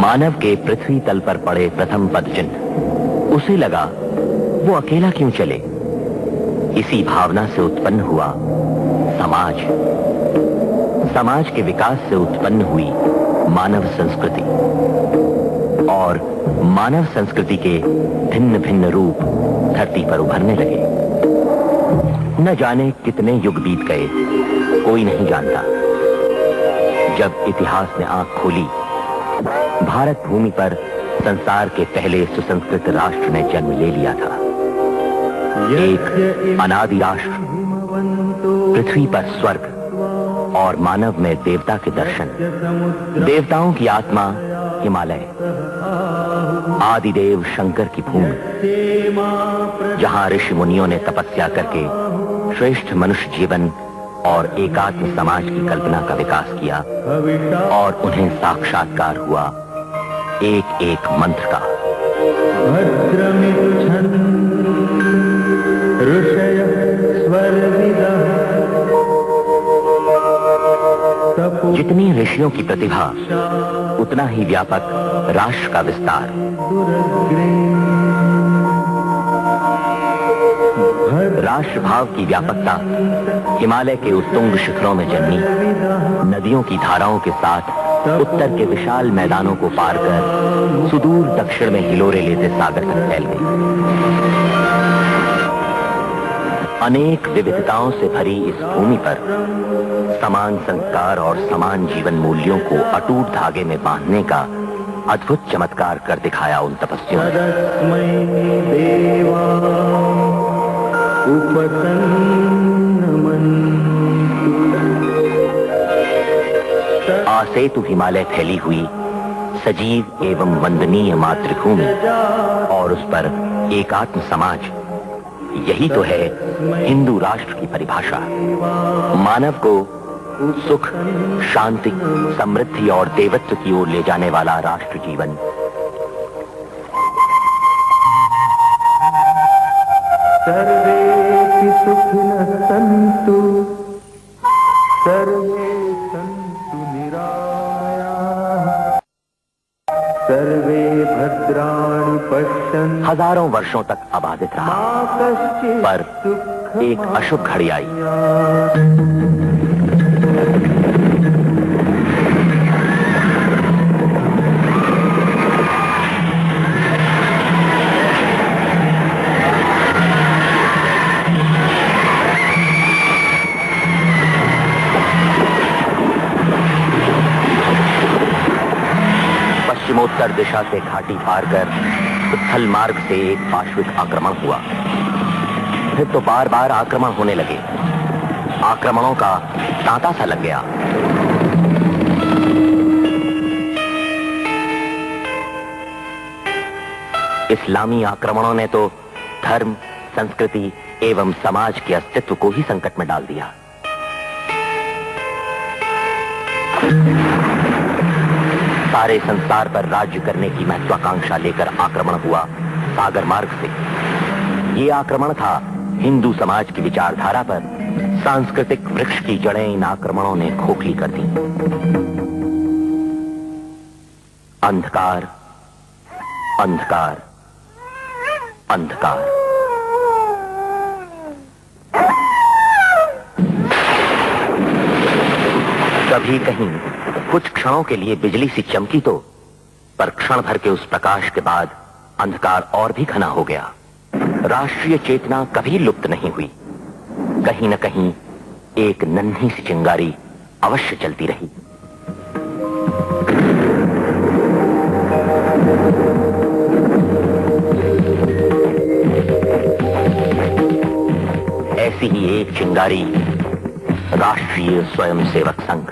मानव के पृथ्वी तल पर पड़े प्रथम पदचिन्ह। उसे लगा वो अकेला क्यों चले। इसी भावना से उत्पन्न हुआ समाज। समाज के विकास से उत्पन्न हुई मानव संस्कृति और मानव संस्कृति के भिन्न भिन्न रूप धरती पर उभरने लगे। न जाने कितने युग बीत गए, कोई नहीं जानता। जब इतिहास ने आंख खोली, भारत भूमि पर संसार के पहले सुसंस्कृत राष्ट्र ने जन्म ले लिया था। एक अनादि राष्ट्र, पृथ्वी पर स्वर्ग और मानव में देवता के दर्शन। देवताओं की आत्मा हिमालय, आदिदेव शंकर की भूमि, जहां ऋषि मुनियों ने तपस्या करके श्रेष्ठ मनुष्य जीवन और एकात्म समाज की कल्पना का विकास किया और उन्हें साक्षात्कार हुआ एक एक मंत्र का। जितनी ऋषियों की प्रतिभा, उतना ही व्यापक राष्ट्र का विस्तार। राष्ट्र भाव की व्यापकता हिमालय के उत्तुंग शिखरों में जन्मी, नदियों की धाराओं के साथ उत्तर के विशाल मैदानों को पार कर सुदूर दक्षिण में हिलोरे लेते सागर तक फैल गई। अनेक विविधताओं से भरी इस भूमि पर समान संस्कार और समान जीवन मूल्यों को अटूट धागे में बांधने का अद्भुत चमत्कार कर दिखाया उन तपस्वियों आसेतु हिमालय फैली हुई सजीव एवं वंदनीय मातृभूमि और उस पर एकात्म समाज, यही तो है हिंदू राष्ट्र की परिभाषा। मानव को सुख, शांति, समृद्धि और देवत्व की ओर ले जाने वाला राष्ट्र जीवन। सर्वे सुखिनः सन्तु, सर्वे सन्तु निरामयाः, सर्वे भद्राणि पश्यन्तु। हजारों वर्षों तक आबादित रहा, पर एक अशुभ घड़ी आई। पश्चिमोत्तर दिशा से घाटी पार कर स्थल मार्ग से एक पाश्विक आक्रमण हुआ। फिर तो बार बार आक्रमण होने लगे। आक्रमणों का तांता सा लग गया। इस्लामी आक्रमणों ने तो धर्म, संस्कृति एवं समाज के अस्तित्व को ही संकट में डाल दिया। सारे संसार पर राज्य करने की महत्वाकांक्षा लेकर आक्रमण हुआ सागर मार्ग से। ये आक्रमण था हिंदू समाज की विचारधारा पर। सांस्कृतिक वृक्ष की जड़ें इन आक्रमणों ने खोखली कर दी। अंधकार, अंधकार, अंधकार। कभी कहीं कुछ क्षणों के लिए बिजली सी चमकी तो, पर क्षण भर के उस प्रकाश के बाद अंधकार और भी घना हो गया। राष्ट्रीय चेतना कभी लुप्त नहीं हुई। कहीं न कहीं एक नन्ही सी चिंगारी अवश्य चलती रही। ऐसी ही एक चिंगारी राष्ट्रीय स्वयंसेवक संघ।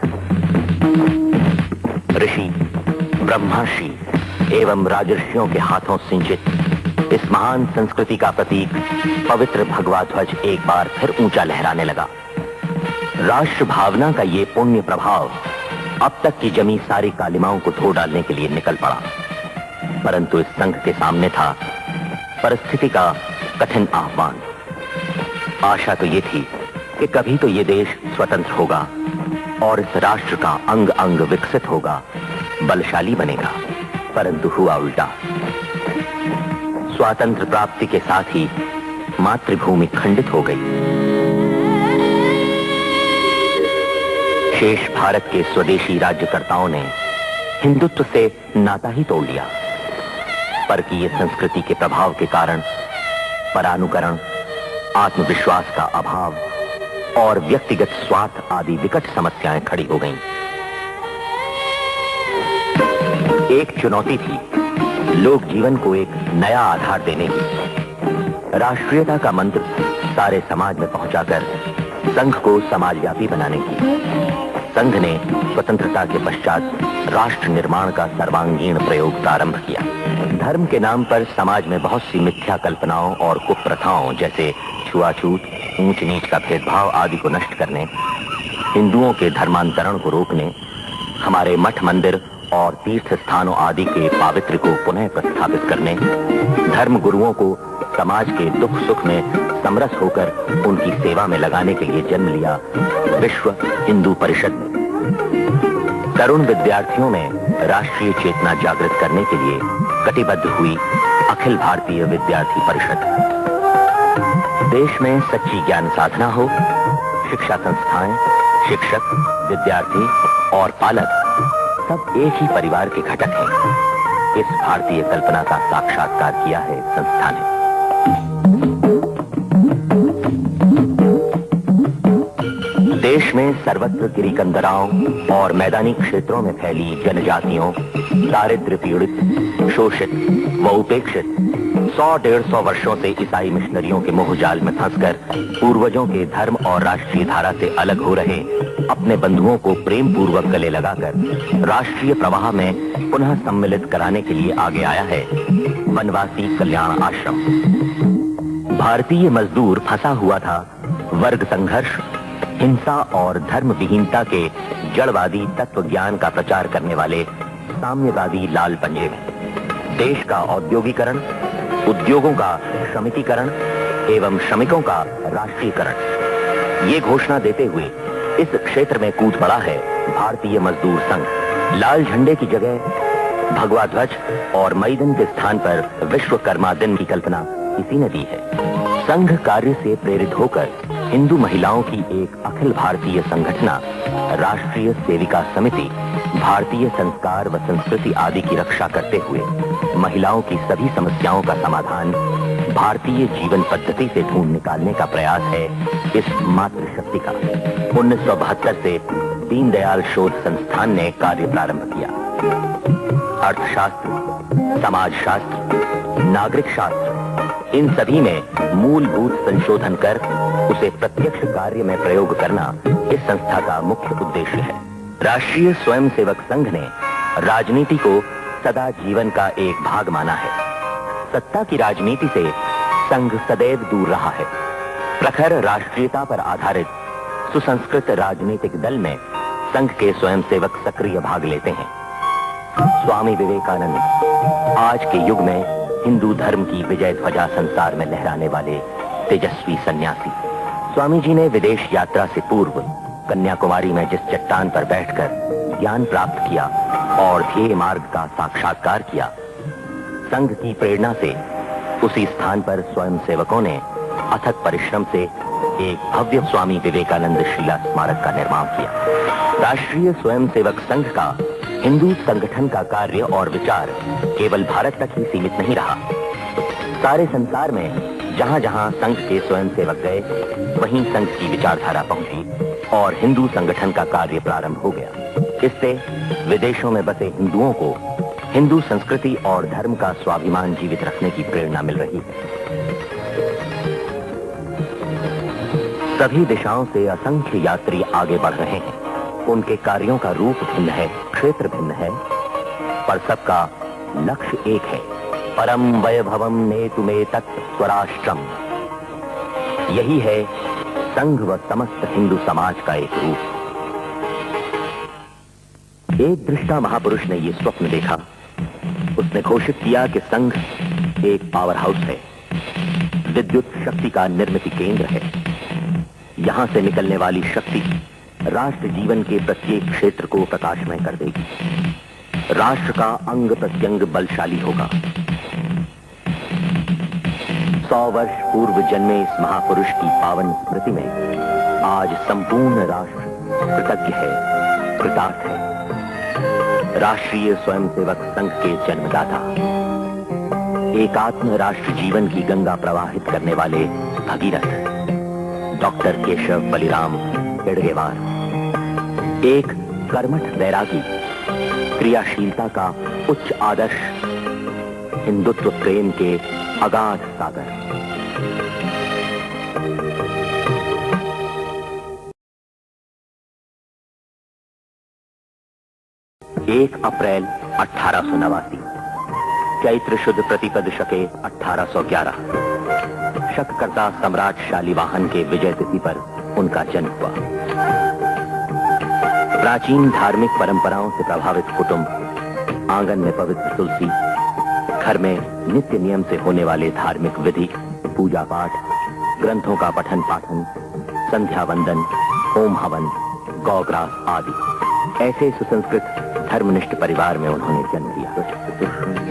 ऋषि, ब्रह्मर्षि एवं राजर्षियों के हाथों सिंचित इस महान संस्कृति का प्रतीक पवित्र भगवा ध्वज एक बार फिर ऊंचा लहराने लगा। राष्ट्र भावना का ये पुण्य प्रभाव अब तक की जमी सारी कालिमाओं को धो डालने के लिए निकल पड़ा। परंतु इस संघ के सामने था परिस्थिति का कठिन आह्वान। आशा तो ये थी कि कभी तो ये देश स्वतंत्र होगा और इस राष्ट्र का अंग अंग विकसित होगा, बलशाली बनेगा। परंतु हुआ उल्टा। स्वातंत्र प्राप्ति के साथ ही मातृभूमि खंडित हो गई। शेष भारत के स्वदेशी राज्यकर्ताओं ने हिंदुत्व से नाता ही तोड़ लिया। परकीय संस्कृति के प्रभाव के कारण परानुकरण, आत्मविश्वास का अभाव और व्यक्तिगत स्वार्थ आदि विकट समस्याएं खड़ी हो गईं। एक चुनौती थी लोक जीवन को एक नया आधार देने की। राष्ट्रीयता का मंत्र सारे समाज में पहुंचाकर संघ को समाजव्यापी बनाने की। संघ ने स्वतंत्रता के पश्चात राष्ट्र निर्माण का सर्वांगीण प्रयोग प्रारंभ किया। धर्म के नाम पर समाज में बहुत सी मिथ्या कल्पनाओं और कुप्रथाओं जैसे छुआछूत, ऊंच नीच का भेदभाव आदि को नष्ट करने, हिंदुओं के धर्मांतरण को रोकने, हमारे मठ मंदिर और तीर्थ स्थानों आदि के पावित्र्य को पुनः प्रस्थापित करने, धर्म गुरुओं को समाज के दुख सुख में समरस होकर उनकी सेवा में लगाने के लिए जन्म लिया विश्व हिंदू परिषद ने। तरुण विद्यार्थियों में राष्ट्रीय चेतना जागृत करने के लिए कटिबद्ध हुई अखिल भारतीय विद्यार्थी परिषद। देश में सच्ची ज्ञान साधना हो, शिक्षा संस्थाएं, शिक्षक, विद्यार्थी और पालक सब एक ही परिवार के घटक हैं। इस भारतीय कल्पना का साक्षात्कार किया है संस्था ने। देश में सर्वत्र गिरिकंदराओं और मैदानी क्षेत्रों में फैली जनजातियों, दारिद्र्य पीड़ित, शोषित व उपेक्षित 100-150 वर्षों से ईसाई मिशनरियों के मोहजाल में फंसकर पूर्वजों के धर्म और राष्ट्रीय धारा से अलग हो रहे अपने बंधुओं को प्रेम पूर्वक गले लगाकर राष्ट्रीय प्रवाह में पुनः सम्मिलित कराने के लिए आगे आया है वनवासी कल्याण आश्रम। भारतीय मजदूर फंसा हुआ था वर्ग संघर्ष, हिंसा और धर्म विहीनता के जड़वादी तत्व ज्ञान का प्रचार करने वाले साम्यवादी लाल पंजे में। देश का औद्योगिकरण, उद्योगों का श्रमिकीकरण एवं श्रमिकों का राष्ट्रीयकरण, ये घोषणा देते हुए इस क्षेत्र में कूद पड़ा है भारतीय मजदूर संघ। लाल झंडे की जगह भगवा ध्वज और मई दिन के स्थान पर विश्वकर्मा दिन की कल्पना इसी ने दी है। संघ कार्य से प्रेरित होकर हिंदू महिलाओं की एक अखिल भारतीय संगठना राष्ट्रीय सेविका समिति भारतीय संस्कार व संस्कृति आदि की रक्षा करते हुए महिलाओं की सभी समस्याओं का समाधान भारतीय जीवन पद्धति से ढूंढ निकालने का प्रयास है इस मातृशक्ति का। 1972 से दीनदयाल शोध संस्थान ने कार्य प्रारंभ किया। अर्थशास्त्र, समाजशास्त्र, नागरिक शास्त्र, इन सभी में मूलभूत संशोधन कर उसे प्रत्यक्ष कार्य में प्रयोग करना इस संस्था का मुख्य उद्देश्य है। राष्ट्रीय स्वयंसेवक संघ ने राजनीति को सदा जीवन का एक भाग माना है। सत्ता की राजनीति से संघ सदैव दूर रहा है। प्रखर राष्ट्रीयता पर आधारित सुसंस्कृत राजनीतिक दल में संघ के स्वयंसेवक सक्रिय भाग लेते हैं। स्वामी विवेकानंद आज के युग में हिंदू धर्म की विजय ध्वजा संसार में लहराने वाले तेजस्वी सन्यासी। स्वामी जी ने विदेश यात्रा से पूर्व कन्याकुमारी में जिस चट्टान पर बैठकर ज्ञान प्राप्त किया और ध्येय मार्ग का साक्षात्कार किया, संघ की प्रेरणा से उसी स्थान पर स्वयं सेवकों ने अथक परिश्रम से एक भव्य स्वामी विवेकानंद शिला स्मारक का निर्माण किया। राष्ट्रीय स्वयंसेवक संघ का हिंदू संगठन का कार्य और विचार केवल भारत तक ही सीमित नहीं रहा। सारे संसार में जहां जहां संघ के स्वयंसेवक गए, वहीं संघ की विचारधारा पहुंची और हिंदू संगठन का कार्य प्रारंभ हो गया। इससे विदेशों में बसे हिंदुओं को हिंदू संस्कृति और धर्म का स्वाभिमान जीवित रखने की प्रेरणा मिल रही है। सभी दिशाओं से असंख्य यात्री आगे बढ़ रहे हैं। उनके कार्यों का रूप भिन्न है, क्षेत्र भिन्न है, पर सबका लक्ष्य एक है, परम वैभवम नेतुमे तत् स्वराष्ट्रम। यही है संघ व समस्त हिंदू समाज का एक रूप। एक दृष्टा महापुरुष ने यह स्वप्न देखा। उसने घोषित किया कि संघ एक पावर हाउस है, विद्युत शक्ति का निर्मित केंद्र है। यहां से निकलने वाली शक्ति राष्ट्र जीवन के प्रत्येक क्षेत्र को प्रकाशमय कर देगी। राष्ट्र का अंग प्रत्यंग बलशाली होगा। 100 वर्ष पूर्व जन्मे इस महापुरुष की पावन स्मृति में आज संपूर्ण राष्ट्र कृतज्ञ है, कृतार्थ है। राष्ट्रीय स्वयंसेवक संघ के जन्मदाता, एकात्म राष्ट्र जीवन की गंगा प्रवाहित करने वाले भगीरथ डॉक्टर केशव बलिराम हेडगेवार, एक कर्मठ वैरागी, क्रियाशीलता का उच्च आदर्श, हिंदुत्व प्रेम के अगाध सागर। 1 अप्रैल 1889, चैत्र शुद्ध प्रतिपद शके 1811, शककर्ता सम्राट शालिवाहन के विजय तिथि पर उनका जन्म हुआ। प्राचीन धार्मिक परंपराओं से प्रभावित कुटुंब, आंगन में पवित्र तुलसी, घर में नित्य नियम से होने वाले धार्मिक विधि, पूजा पाठ, ग्रंथों का पठन पाठन, संध्या वंदन, होम हवन, गौग्रास आदि ऐसे सुसंस्कृत धर्मनिष्ठ परिवार में उन्होंने जन्म लिया।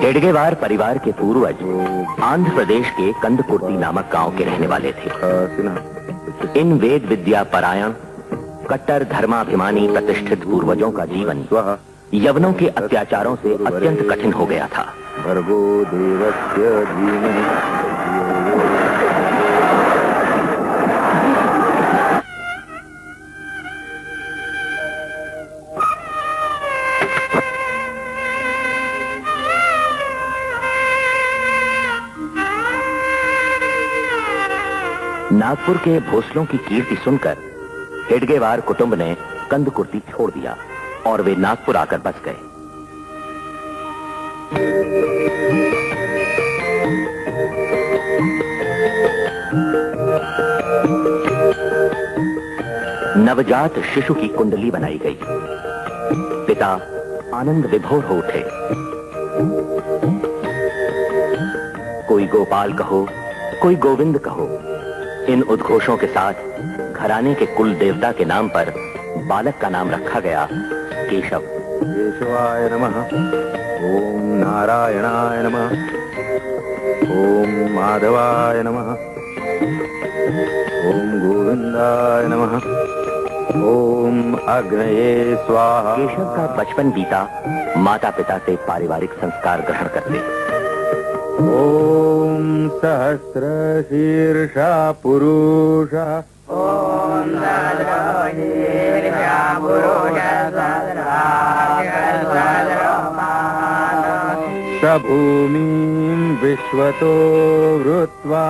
हेडगेवार परिवार के पूर्वज आंध्र प्रदेश के कंदकुर्ती नामक गांव के रहने वाले थे। इन वेद विद्या परायण, कट्टर धर्माभिमानी प्रतिष्ठित पूर्वजों का जीवन यवनों के अत्याचारों से अत्यंत कठिन हो गया था। भर्गो देवस्य धीमहि। नागपुर के भोसलों की कीर्ति सुनकर हेडगेवार कुटुंब ने कंदकुर्ती छोड़ दिया और वे नागपुर आकर बस गए। नवजात शिशु की कुंडली बनाई गई। पिता आनंद विभोर हो उठे। कोई गोपाल कहो, कोई गोविंद कहो, इन उद्घोषों के साथ घराने के कुल देवता के नाम पर बालक का नाम रखा गया केशव। केशवाय नमः, ओम नारायणाय नमः, ओम माधवाय नमः, ओम गोविंदाय नमः, ओम अग्नये स्वाहा। केशव का बचपन बीता माता पिता से पारिवारिक संस्कार ग्रहण करते। ओम सहस्रशीर्षा पुरुषः, ओम सहस्रशीर्षा पुरुषः स भूमिं विश्वतो वृत्वा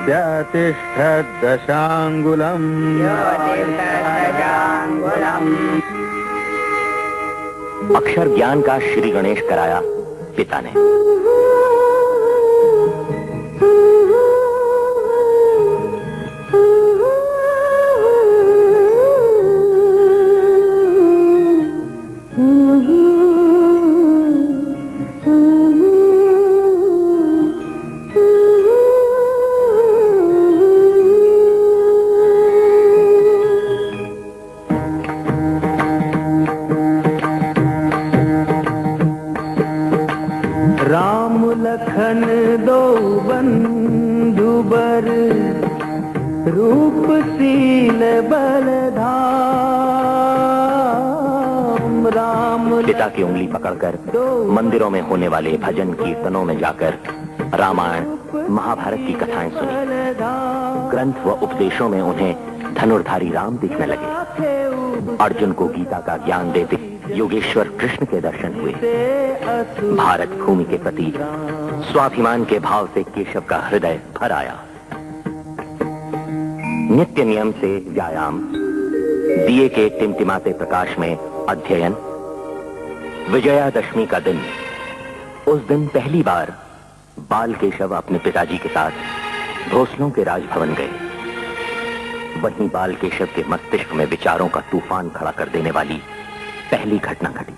त्यतिष्ठत् दशांगुलम्। अक्षर ज्ञान का श्री गणेश कराया पिता ने। राम लखन दो बंधुबर, रूप सील बलधाम। राम पिता की उंगली पकड़कर मंदिरों में होने वाले भजन कीर्तनों में जाकर रामायण महाभारत की कथाएं सुनी। ग्रंथ व उपदेशों में उन्हें धनुर्धारी राम दिखने लगे। अर्जुन को गीता का ज्ञान देते योगेश्वर कृष्ण के दर्शन हुए। भारत भूमि के प्रति स्वाभिमान के भाव से केशव का हृदय भर आया। नित्य नियम से व्यायाम, दिए के टिमटिमाते प्रकाश में अध्ययन। विजयादशमी का दिन, उस दिन पहली बार बाल केशव अपने पिताजी के साथ भोसलों के राजभवन गए। वहीं बाल केशव के मस्तिष्क में विचारों का तूफान खड़ा कर देने वाली पहली घटना घटी।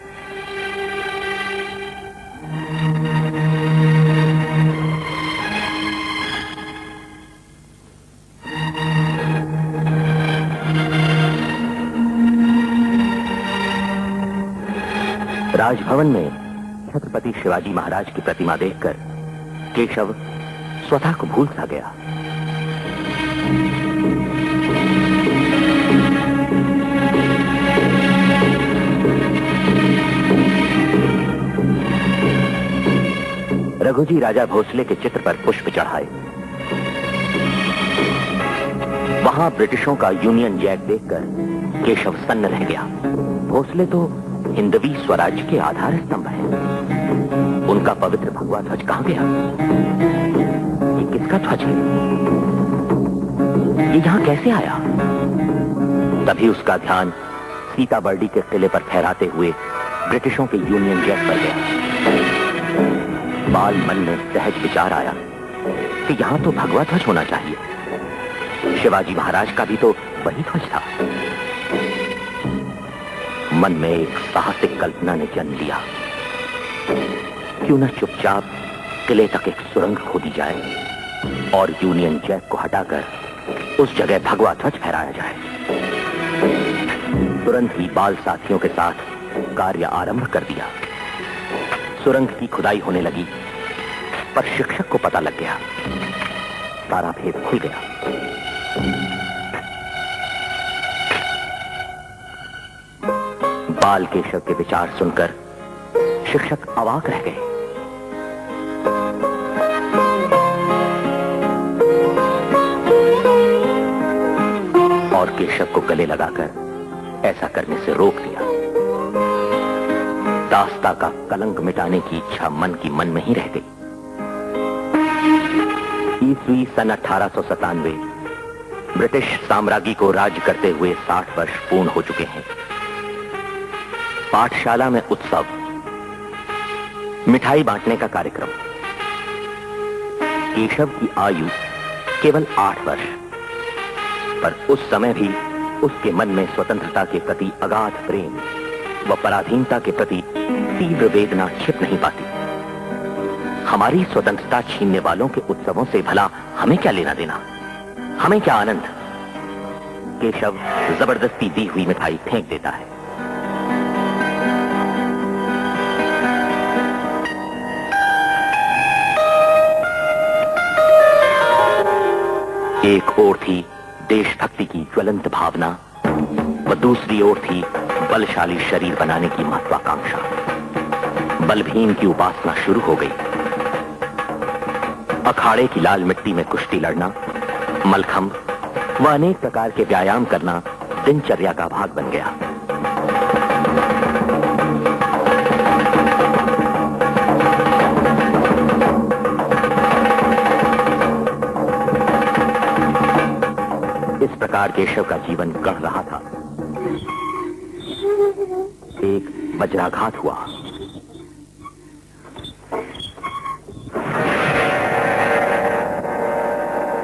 राजभवन में छत्रपति शिवाजी महाराज की प्रतिमा देखकर केशव स्वतः को भूल सा गया। रघुजी राजा भोसले के चित्र पर पुष्प चढ़ाए। वहां ब्रिटिशों का यूनियन जैक देखकर केशव सन्न रह गया। भोसले तो हिंदवी स्वराज्य के आधार स्तंभ है, उनका पवित्र भगवा ध्वज कहां गया? ये किसका ध्वज है? ये यहां कैसे आया? तभी उसका ध्यान सीताबर्डी के किले पर फहराते हुए ब्रिटिशों के यूनियन जैक पर गया। बाल मन में सहज विचार आया कि यहां तो भगवा ध्वज होना चाहिए। शिवाजी महाराज का भी तो वही ध्वज था। मन में एक साहसिक कल्पना ने जन्म लिया। क्यों न चुपचाप किले तक एक सुरंग खोदी जाए और यूनियन जैक को हटाकर उस जगह भगवा ध्वज फहराया जाए। तुरंत ही बाल साथियों के साथ कार्य आरंभ कर दिया। सुरंग की खुदाई होने लगी, पर शिक्षक को पता लग गया। सारा भेद खुल गया। बाल केशव के विचार सुनकर शिक्षक अवाक रह गए। और केशव को गले लगाकर ऐसा करने से रोक दिया। दास्ता का कलंक मिटाने की इच्छा मन की मन में ही रह गई। ईस्वी सन 1897 ब्रिटिश साम्राज्य को राज्य करते हुए 60 वर्ष पूर्ण हो चुके हैं। पाठशाला में उत्सव, मिठाई बांटने का कार्यक्रम। केशव की आयु केवल 8 वर्ष, पर उस समय भी उसके मन में स्वतंत्रता के प्रति अगाध प्रेम व पराधीनता के प्रति तीव्र वेदना छिप नहीं पाती। हमारी स्वतंत्रता छीनने वालों के उत्सवों से भला हमें क्या लेना देना, हमें क्या आनंद। केशव जबरदस्ती दी हुई मिठाई फेंक देता है। एक ओर थी देशभक्ति की ज्वलंत भावना व दूसरी ओर थी बलशाली शरीर बनाने की महत्वाकांक्षा। बलभीम की उपासना शुरू हो गई। अखाड़े की लाल मिट्टी में कुश्ती लड़ना, मलखंब व अनेक प्रकार के व्यायाम करना दिनचर्या का भाग बन गया। इस प्रकार केशव का जीवन गढ़ रहा था। एक वज्राघात हुआ।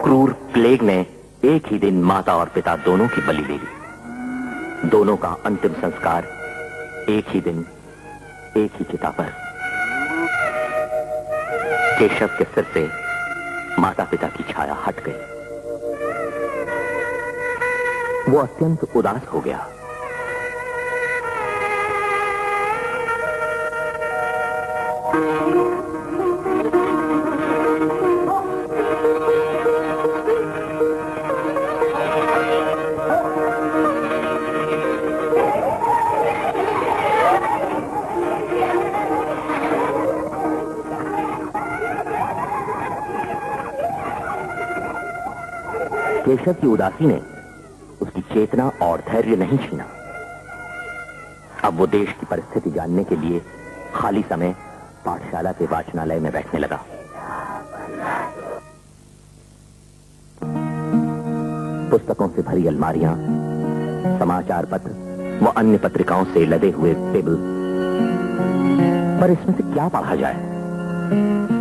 क्रूर प्लेग ने एक ही दिन माता और पिता दोनों की बलि ले ली। दोनों का अंतिम संस्कार एक ही दिन, एक ही चिता पर। केशव के सिर से माता पिता की छाया हट गई। वो अत्यंत उदास हो गया। केशव की उदासी ने उसकी चेतना और धैर्य नहीं छीना। अब वो देश की परिस्थिति जानने के लिए खाली समय पाठशाला के वाचनालय में बैठने लगा। पुस्तकों से भरी अलमारियां, समाचार पत्र व अन्य पत्रिकाओं से लदे हुए टेबल, पर इसमें से क्या पढ़ा जाए?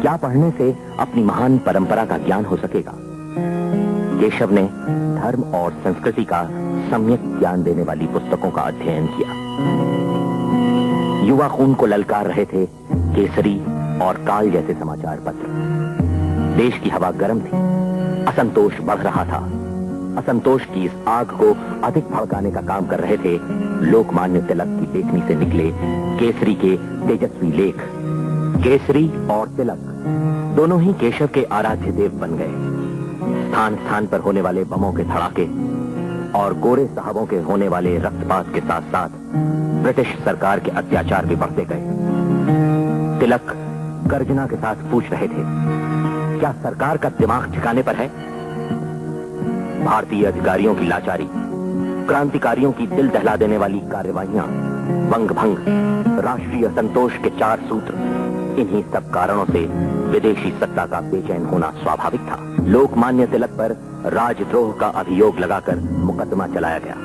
क्या पढ़ने से अपनी महान परंपरा का ज्ञान हो सकेगा? केशव ने धर्म और संस्कृति का सम्यक ज्ञान देने वाली पुस्तकों का अध्ययन किया। युवा खून को ललकार रहे थे केसरी और काल जैसे समाचार पत्र। देश की हवा गर्म थी, असंतोष बढ़ रहा था। असंतोष की इस आग को अधिक भड़काने का काम कर रहे थे लोकमान्य तिलक की लेखनी से निकले केसरी के तेजस्वी लेख। केसरी और तिलक दोनों ही केशव के आराध्य देव बन गए। स्थान स्थान पर होने वाले बमों के धड़ाके और गोरे साहबों के होने वाले रक्तपात के साथ साथ ब्रिटिश सरकार के अत्याचार भी बढ़ते गए। तिलक गर्जना के साथ पूछ रहे थे, क्या सरकार का दिमाग ठिकाने पर है? भारतीय अधिकारियों की लाचारी, क्रांतिकारियों की दिल दहला देने वाली कार्यवाहियां, वंग भंग, राष्ट्रीय संतोष के 4 सूत्र, इन्हीं सब कारणों से विदेशी सत्ता का बेचैन होना स्वाभाविक था। लोकमान्य तिलक पर राजद्रोह का अभियोग लगाकर मुकदमा चलाया गया।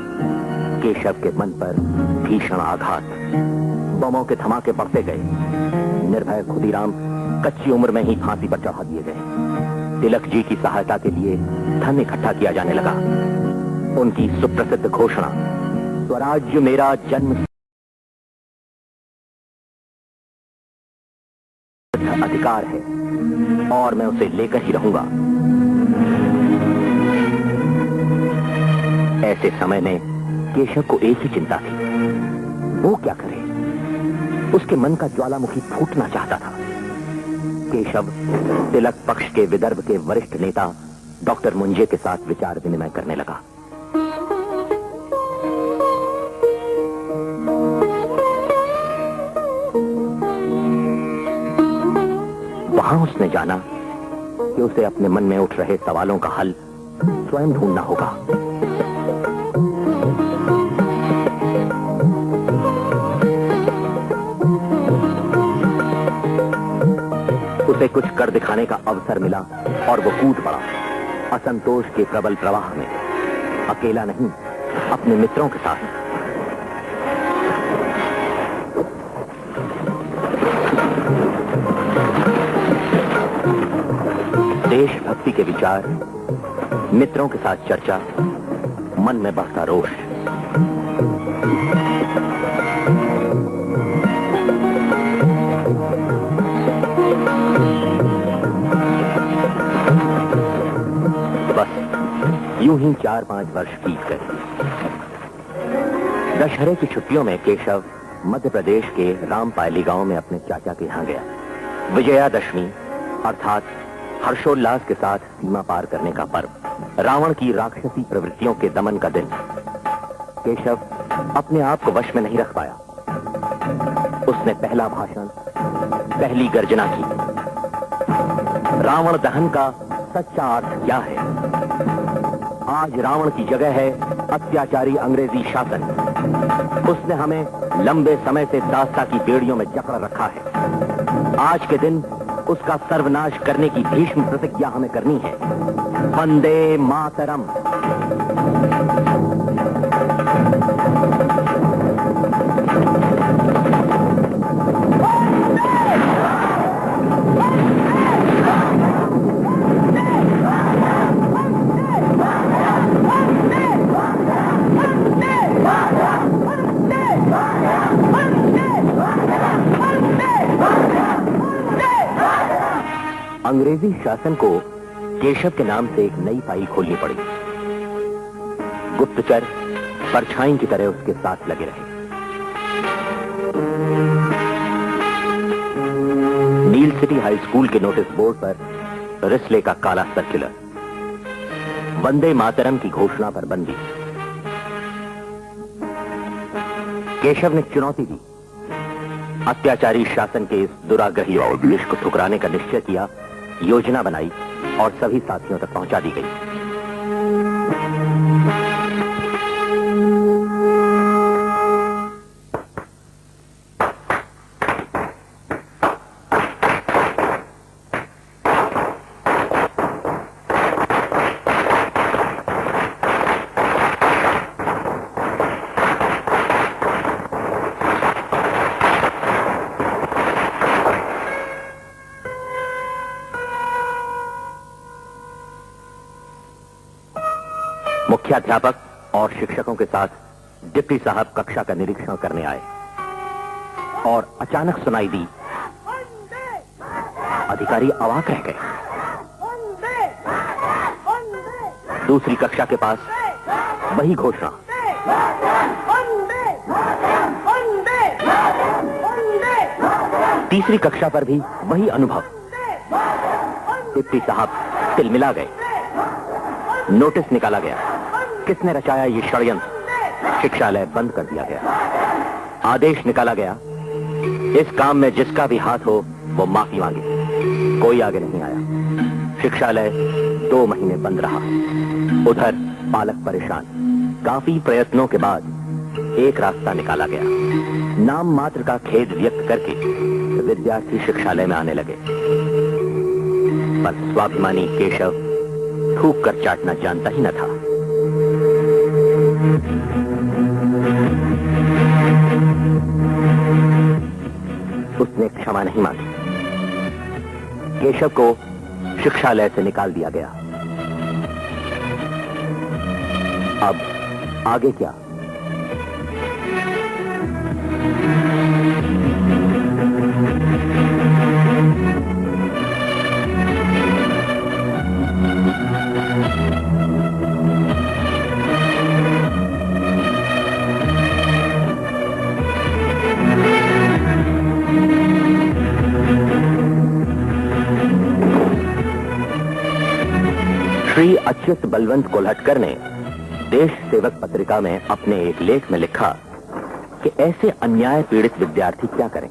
केशव के मन पर भीषण आघात, बमों के धमाके बढ़ते गए। निर्भय खुदीराम कच्ची उम्र में ही फांसी पर चढ़ा दिए गए। तिलक जी की सहायता के लिए धन इकट्ठा किया जाने लगा। उनकी सुप्रसिद्ध घोषणा, स्वराज्य मेरा जन्म अधिकार है और मैं उसे लेकर ही रहूंगा। ऐसे समय में केशव को एक ही चिंता थी, वो क्या करे। उसके मन का ज्वालामुखी फूटना चाहता था। केशव तिलक पक्ष के विदर्भ के वरिष्ठ नेता डॉक्टर मुंजे के साथ विचार विनिमय करने लगा। वहां उसने जाना कि उसे अपने मन में उठ रहे सवालों का हल स्वयं ढूंढना होगा। उसे कुछ कर दिखाने का अवसर मिला और वो कूद पड़ा असंतोष के प्रबल प्रवाह में, अकेला नहीं, अपने मित्रों के साथ। देशभक्ति के विचार, मित्रों के साथ चर्चा, मन में बढ़ता रोष। यूं ही 4-5 वर्ष बीत गए। दशहरे की छुट्टियों में केशव मध्य प्रदेश के रामपायली गांव में अपने चाचा के यहां गया। विजयादशमी अर्थात हर्षोल्लास के साथ सीमा पार करने का पर्व, रावण की राक्षसी प्रवृत्तियों के दमन का दिन। केशव अपने आप को वश में नहीं रख पाया। उसने पहला भाषण, पहली गर्जना की। रावण दहन का सच्चा अर्थ क्या है? आज रावण की जगह है अत्याचारी अंग्रेजी शासन। उसने हमें लंबे समय से दास्ता की बेड़ियों में जकड़ रखा है। आज के दिन उसका सर्वनाश करने की भीष्म प्रतिज्ञा हमें करनी है। वंदे मातरम। अंग्रेजी शासन को केशव के नाम से एक नई फाइल खोलनी पड़ी। गुप्तचर परछाई की तरह उसके साथ लगे रहे। नील सिटी हाई स्कूल के नोटिस बोर्ड पर रिस्ले का काला सर्कुलर, वंदे मातरम की घोषणा पर बंदी। केशव ने चुनौती दी। अत्याचारी शासन के इस दुराग्रही उपदेश को ठुकराने का निश्चय किया, योजना बनाई और सभी साथियों तक पहुंचा दी गई। मुख्याध्यापक और शिक्षकों के साथ डिप्टी साहब कक्षा का निरीक्षण करने आए और अचानक सुनाई दी। अधिकारी अवाक रह गए। दूसरी कक्षा के पास वही घोषणा, तीसरी कक्षा पर भी वही अनुभव। डिप्टी साहब तिलमिला गए। नोटिस निकाला गया, किसने रचाया ये षड्यंत्र, शिक्षालय बंद कर दिया गया। आदेश निकाला गया, इस काम में जिसका भी हाथ हो वो माफी मांगे। कोई आगे नहीं आया। शिक्षालय 2 महीने बंद रहा। उधर पालक परेशान। काफी प्रयत्नों के बाद एक रास्ता निकाला गया। नाम मात्र का खेद व्यक्त करके विद्यार्थी शिक्षालय में आने लगे, पर स्वाभिमानी केशव थूक कर चाटना जानता ही न था। उसने क्षमा नहीं मांगी। केशव को शिक्षालय से निकाल दिया गया। अब आगे क्या? श्री अच्युत बलवंत कोल्हटकर ने देश सेवक पत्रिका में अपने एक लेख में लिखा कि ऐसे अन्याय पीड़ित विद्यार्थी क्या करें।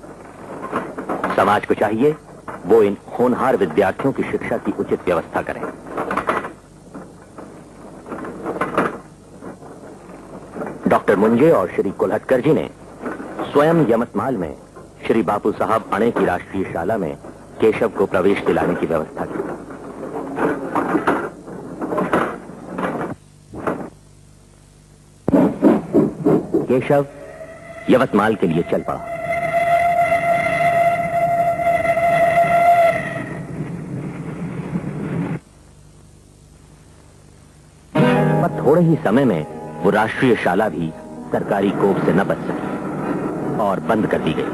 समाज को चाहिए वो इन होनहार विद्यार्थियों की शिक्षा की उचित व्यवस्था करें। डॉक्टर मुंजे और श्री कोल्हटकर जी ने स्वयं यमतमाल में श्री बापू साहब अणे की राष्ट्रीय शाला में केशव को प्रवेश दिलाने की व्यवस्था की। केशव यवतमाल के लिए चल पड़ा। पर थोड़े ही समय में वो राष्ट्रीय शाला भी सरकारी कोप से न बच सकी और बंद कर दी गई।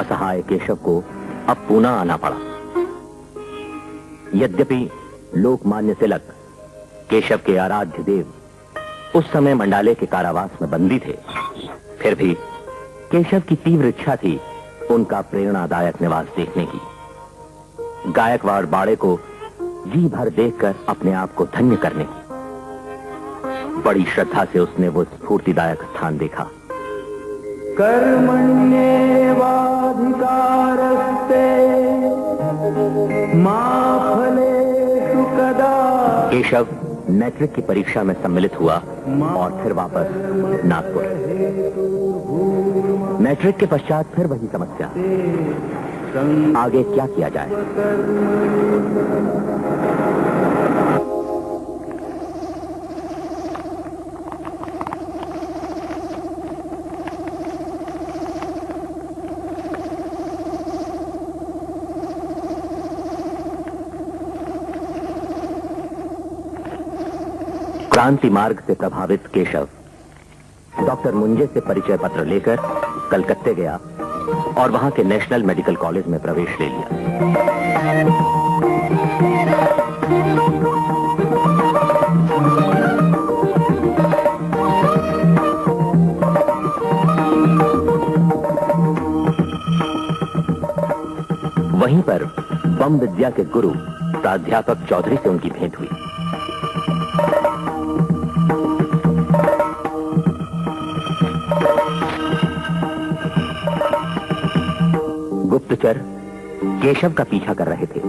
असहाय केशव को अब पुणे आना पड़ा। यद्यपि लोकमान्य तिलक केशव के आराध्य देव उस समय मंडाले के कारावास में बंदी थे, फिर भी केशव की तीव्र इच्छा थी उनका प्रेरणादायक निवास देखने की, गायकवाड़ बाड़े को जी भर देखकर अपने आप को धन्य करने की। बड़ी श्रद्धा से उसने वो स्फूर्तिदायक स्थान देखा। कर्मण्येवाधिकारस्ते मा फलेषु कदाचन। केशव मैट्रिक की परीक्षा में सम्मिलित हुआ और फिर वापस नागपुर। मैट्रिक के पश्चात फिर वही समस्या, आगे क्या किया जाए। क्रांति मार्ग से प्रभावित केशव डॉक्टर मुंजे से परिचय पत्र लेकर कलकत्ते गया और वहां के नेशनल मेडिकल कॉलेज में प्रवेश ले लिया। वहीं पर बम विद्या के गुरु प्राध्यापक चौधरी से उनकी भेंट हुई। गुप्तचर केशव का पीछा कर रहे थे।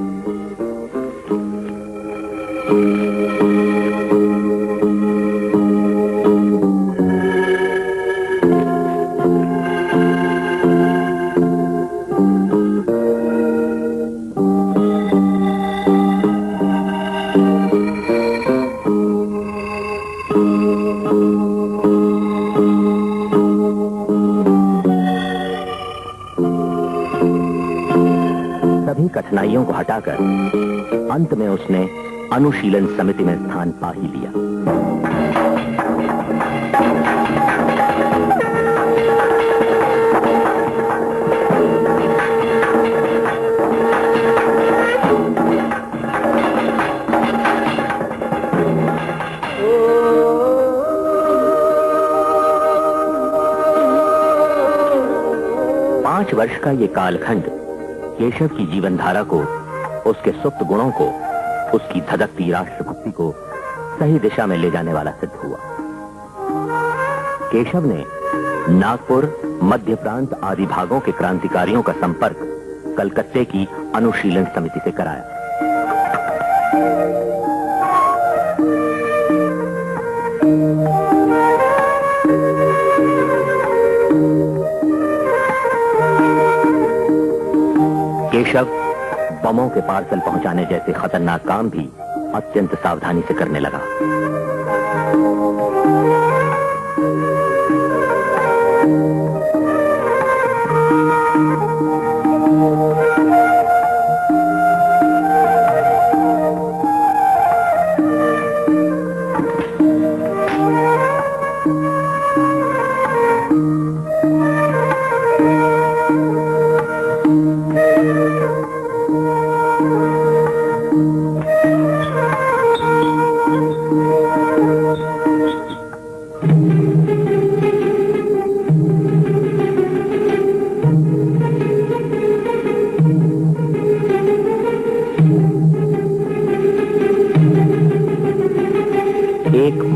कठिनाइयों को हटाकर अंत में उसने अनुशीलन समिति में स्थान पा ही लिया। वर्ष का ये कालखंड केशव की जीवन धारा को, उसके सुप्त गुणों को, उसकी धधकती राष्ट्रभक्ति को सही दिशा में ले जाने वाला सिद्ध हुआ। केशव ने नागपुर, मध्य प्रांत आदि भागों के क्रांतिकारियों का संपर्क कलकत्ते की अनुशीलन समिति से कराया। केशव बमों के पार्सल पहुंचाने जैसे खतरनाक काम भी अत्यंत सावधानी से करने लगा।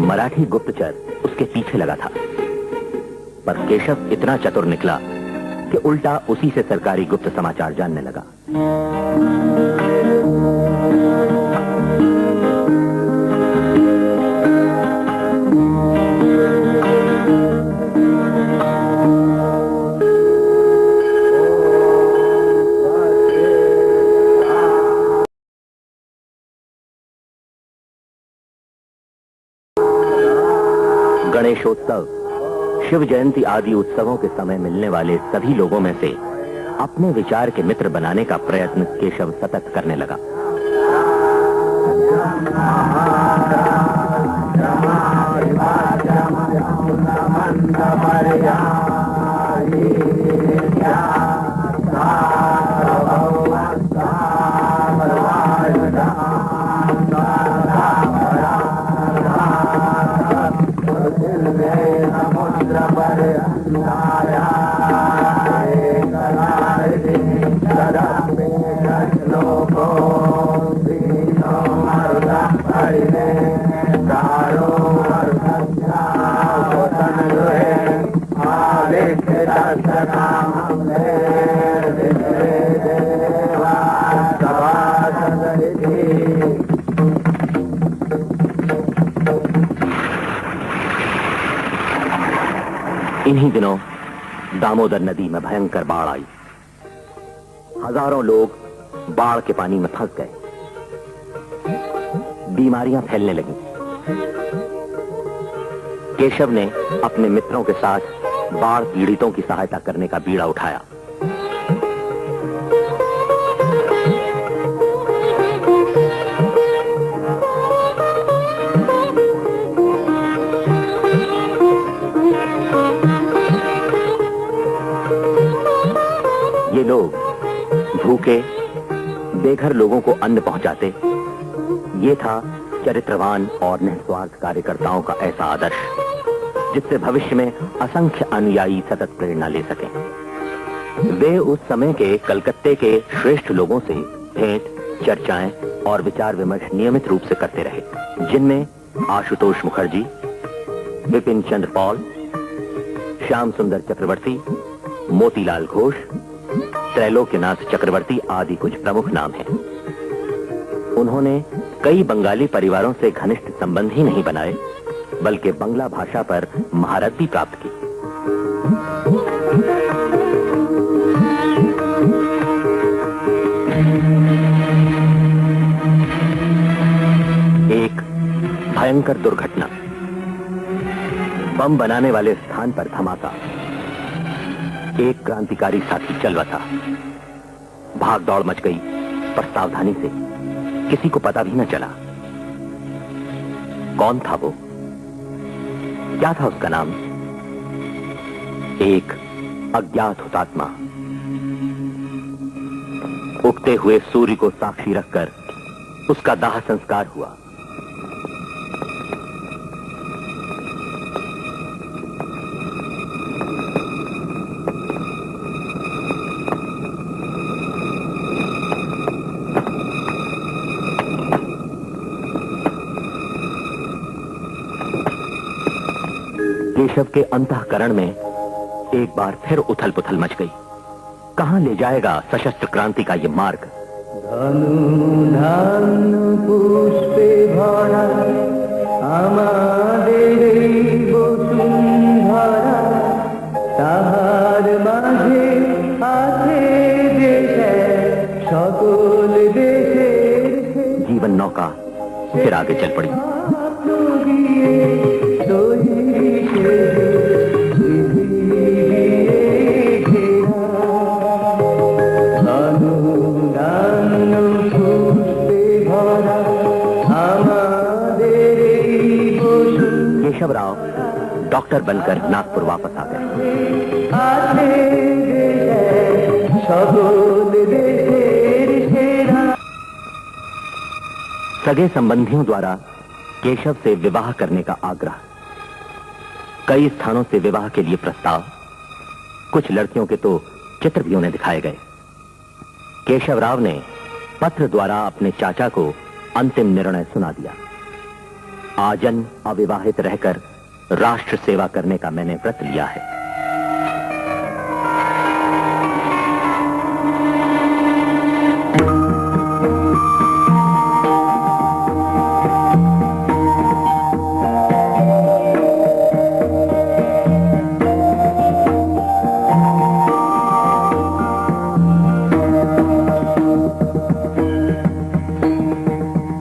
मराठी गुप्तचर उसके पीछे लगा था, पर केशव इतना चतुर निकला कि उल्टा उसी से सरकारी गुप्त समाचार जानने लगा। गणेशोत्सव, शिव जयंती आदि उत्सवों के समय मिलने वाले सभी लोगों में से अपने विचार के मित्र बनाने का प्रयत्न केशव सतत करने लगा। इन्हीं दिनों दामोदर नदी में भयंकर बाढ़ आई। हजारों लोग बाढ़ के पानी में फंस गए। बीमारियां फैलने लगीं। केशव ने अपने मित्रों के साथ बाढ़ पीड़ितों की सहायता करने का बीड़ा उठाया। ये लोग भूखे बेघर लोगों को अन्न पहुंचाते। ये था चरित्रवान और निस्वार्थ कार्यकर्ताओं का ऐसा आदर्श जिससे भविष्य में असंख्य अनुयायी सतत प्रेरणा ले सकें। वे उस समय के कलकत्ते के श्रेष्ठ लोगों से भेंट, चर्चाएं और विचार विमर्श नियमित रूप से करते रहे, जिनमें आशुतोष मुखर्जी, विपिन चंद्र पॉल, श्याम सुंदर चक्रवर्ती, मोतीलाल घोष, त्रैलोक्यनाथ चक्रवर्ती आदि कुछ प्रमुख नाम हैं। उन्होंने कई बंगाली परिवारों से घनिष्ठ संबंध ही नहीं बनाए, बल्कि बंगला भाषा पर महारत भी प्राप्त की। एक भयंकर दुर्घटना। बम बनाने वाले स्थान पर धमाका। एक क्रांतिकारी साथी चल बसा। भाग दौड़ मच गई, पर सावधानी से, किसी को पता भी न चला। कौन था वो? क्या था उसका नाम? एक अज्ञात हुतात्मा। उगते हुए सूर्य को साक्षी रखकर उसका दाह संस्कार हुआ। केशव के अंतःकरण में एक बार फिर उथल पुथल मच गई। कहां ले जाएगा सशस्त्र क्रांति का ये मार्ग? धनु धानु पुष्पे भरा आमादेर बसुंधरा ताहार माझे आछे देशे सकल देशेर जीवन नौका फिर आगे चल पड़ी। केशवराव डॉक्टर बनकर नागपुर वापस आ गए। सगे संबंधियों द्वारा केशव से विवाह करने का आग्रह, कई स्थानों से विवाह के लिए प्रस्ताव, कुछ लड़कियों के तो चित्र भी उन्हें दिखाए गए। केशवराव ने पत्र द्वारा अपने चाचा को अंतिम निर्णय सुना दिया। आजन्म अविवाहित रहकर राष्ट्र सेवा करने का मैंने व्रत लिया है।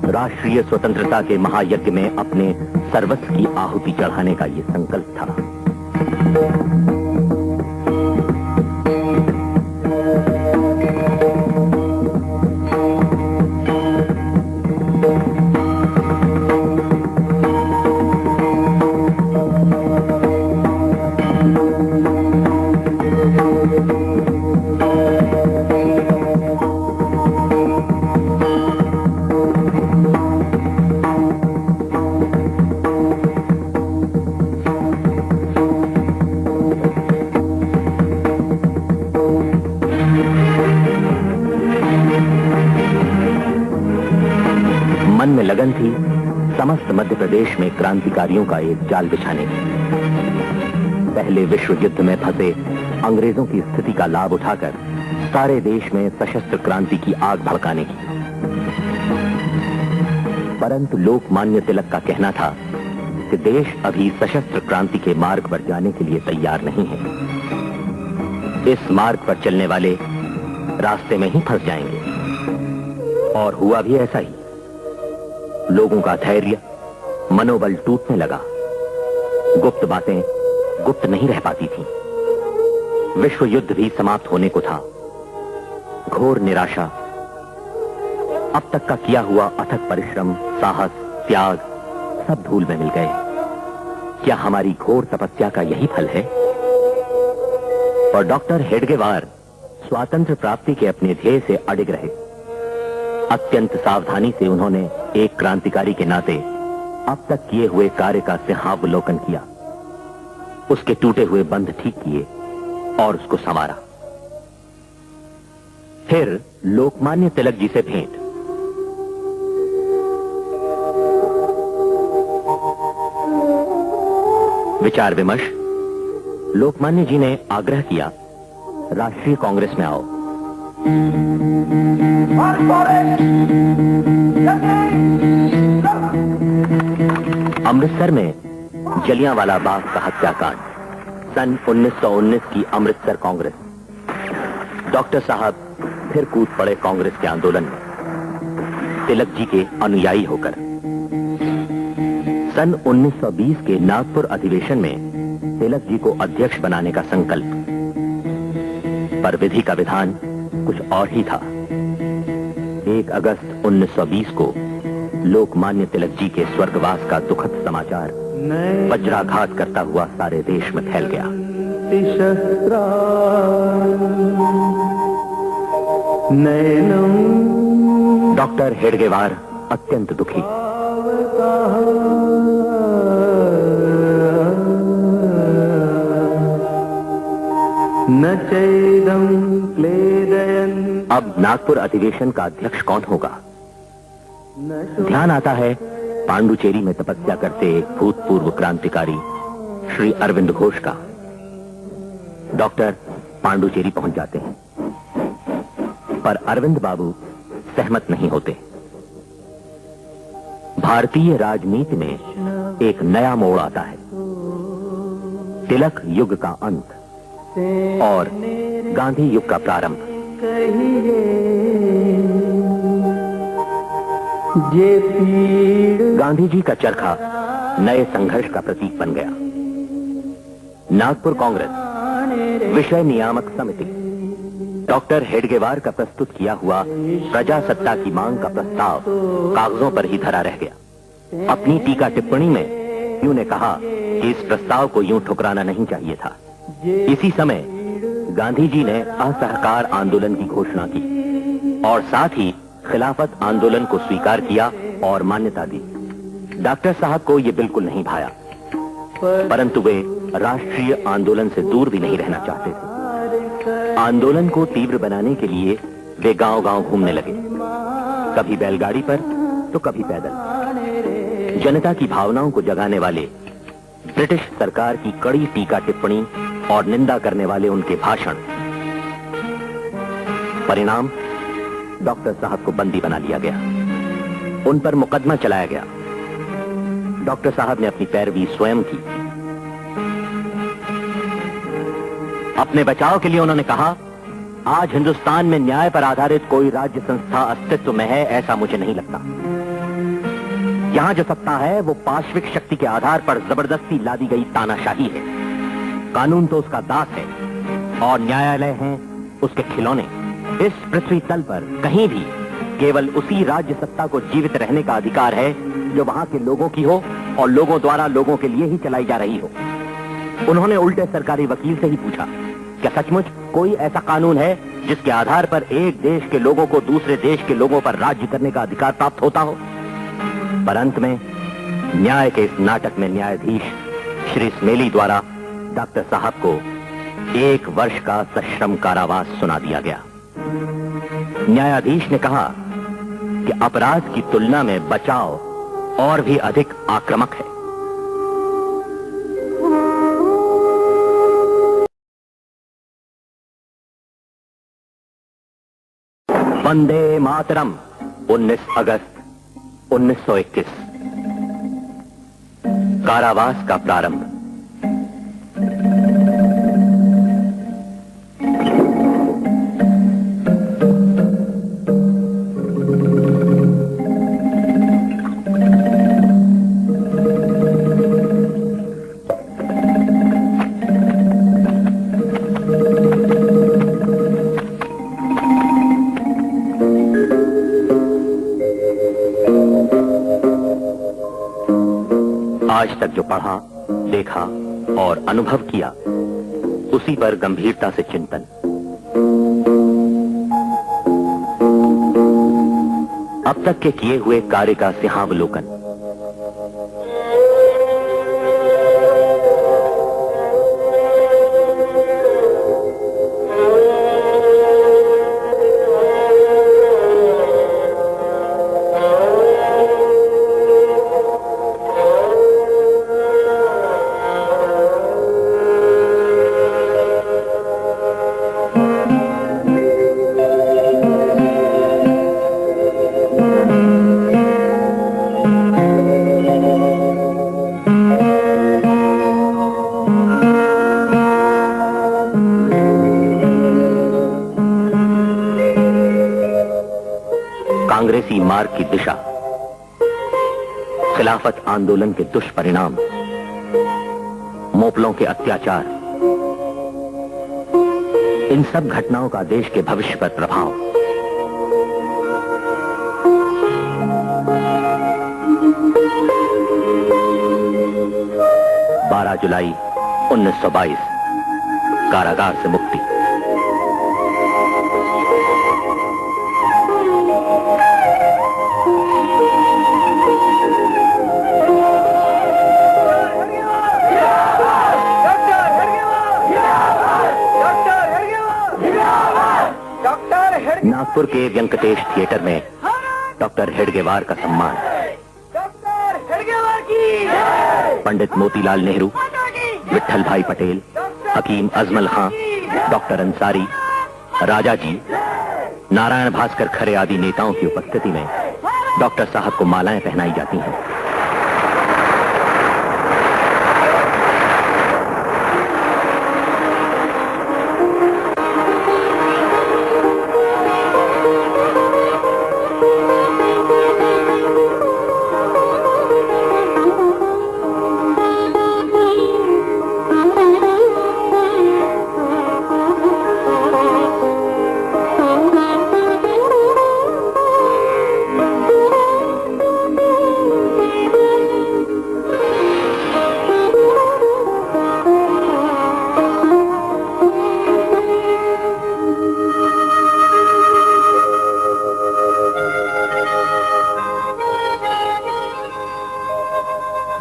राष्ट्रीय स्वतंत्रता के महायज्ञ में अपने सर्वस्व की आहुति चढ़ाने का यह संकल्प था। मन में लगन थी समस्त मध्य प्रदेश में क्रांतिकारियों का एक जाल बिछाने की। पहले विश्व युद्ध में फंसे अंग्रेजों की स्थिति का लाभ उठाकर सारे देश में सशस्त्र क्रांति की आग भड़काने की। परंतु लोकमान्य तिलक का कहना था कि देश अभी सशस्त्र क्रांति के मार्ग पर जाने के लिए तैयार नहीं है। इस मार्ग पर चलने वाले रास्ते में ही फंस जाएंगे। और हुआ भी ऐसा ही। लोगों का धैर्य, मनोबल टूटने लगा। गुप्त बातें गुप्त नहीं रह पाती थीं। विश्व युद्ध भी समाप्त होने को था। घोर निराशा, अब तक का किया हुआ अथक परिश्रम, साहस, त्याग सब धूल में मिल गए। क्या हमारी घोर तपस्या का यही फल है? और डॉक्टर हेडगेवार स्वातंत्र प्राप्ति के अपने ध्येय से अडिग रहे। अत्यंत सावधानी से उन्होंने एक क्रांतिकारी के नाते अब तक किए हुए कार्य का सिंहावलोकन किया, उसके टूटे हुए बंध ठीक किए और उसको संवारा। फिर लोकमान्य तिलक जी से भेंट। विचार विमर्श। लोकमान्य जी ने आग्रह किया, राष्ट्रीय कांग्रेस में आओ। अमृतसर में जलियांवाला बाग का हत्याकांड, सन 1919 की अमृतसर कांग्रेस। डॉक्टर साहब फिर कूद पड़े कांग्रेस के आंदोलन में, तिलक जी के अनुयायी होकर। सन 1920 के नागपुर अधिवेशन में तिलक जी को अध्यक्ष बनाने का संकल्प, पर विधि का विधान कुछ और ही था। 1 अगस्त 1920 को लोकमान्य तिलक जी के स्वर्गवास का दुखद समाचार वज्राघात करता हुआ सारे देश में फैल गया। डॉक्टर हेडगेवार अत्यंत दुखी। अब नागपुर अधिवेशन का अध्यक्ष कौन होगा? ध्यान आता है पांडुचेरी में तपस्या करते एक भूतपूर्व क्रांतिकारी श्री अरविंद घोष का। डॉक्टर पांडुचेरी पहुंच जाते हैं, पर अरविंद बाबू सहमत नहीं होते। भारतीय राजनीति में एक नया मोड़ आता है, तिलक युग का अंत और गांधी युग का प्रारंभ। गांधी जी का चरखा नए संघर्ष का प्रतीक बन गया। नागपुर कांग्रेस विषय नियामक समिति डॉक्टर हेडगेवार का प्रस्तुत किया हुआ प्रजासत्ता की मांग का प्रस्ताव कागजों पर ही धरा रह गया। अपनी टीका टिप्पणी में यूं ने कहा कि इस प्रस्ताव को यूं ठुकराना नहीं चाहिए था। इसी समय गांधी जी ने असहकार आंदोलन की घोषणा की और साथ ही खिलाफत आंदोलन को स्वीकार किया और मान्यता दी। डॉक्टर साहब को यह बिल्कुल नहीं भाया, परंतु वे राष्ट्रीय आंदोलन से दूर भी नहीं रहना चाहते थे। आंदोलन को तीव्र बनाने के लिए वे गांव-गांव घूमने लगे, कभी बैलगाड़ी पर तो कभी पैदल। जनता की भावनाओं को जगाने वाले ब्रिटिश सरकार की कड़ी टीका टिप्पणी और निंदा करने वाले उनके भाषण। परिणाम, डॉक्टर साहब को बंदी बना लिया गया, उन पर मुकदमा चलाया गया। डॉक्टर साहब ने अपनी पैरवी स्वयं की। अपने बचाव के लिए उन्होंने कहा, आज हिंदुस्तान में न्याय पर आधारित कोई राज्य संस्था अस्तित्व में है ऐसा मुझे नहीं लगता। यहां जो सत्ता है वो पाश्विक शक्ति के आधार पर जबरदस्ती लादी गई तानाशाही है। कानून तो उसका दास है और न्यायालय हैं उसके खिलौने। इस पृथ्वी तल पर कहीं भी केवल उसी राज्य सत्ता को जीवित रहने का अधिकार है जो वहां के लोगों की हो और लोगों द्वारा लोगों के लिए ही चलाई जा रही हो। उन्होंने उल्टे सरकारी वकील से ही पूछा, क्या सचमुच कोई ऐसा कानून है जिसके आधार पर एक देश के लोगों को दूसरे देश के लोगों पर राज्य करने का अधिकार प्राप्त होता हो? पर अंत में न्याय के इस नाटक में न्यायाधीश श्री स्मेली द्वारा डॉक्टर साहब को 1 वर्ष का सश्रम कारावास सुना दिया गया। न्यायाधीश ने कहा कि अपराध की तुलना में बचाव और भी अधिक आक्रामक है। वंदे मातरम 19 अगस्त 1921। कारावास का प्रारंभ। आज तक जो पढ़ा, देखा और अनुभव किया, उसी पर गंभीरता से चिंतन। अब तक के किए हुए कार्य का सिंहावलोकन। कांग्रेसी मार्ग की दिशा, खिलाफत आंदोलन के दुष्परिणाम, मोपलों के अत्याचार, इन सब घटनाओं का देश के भविष्य पर प्रभाव। बारह जुलाई 1922, कारागार से मुक्ति। नागपुर के वेंकटेश थिएटर में डॉक्टर हेडगेवार का सम्मान। पंडित मोतीलाल नेहरू, विट्ठल भाई पटेल, हकीम अजमल खां, डॉक्टर अंसारी, राजा जी, नारायण भास्कर खरे आदि नेताओं की उपस्थिति में डॉक्टर साहब को मालाएं पहनाई जाती हैं।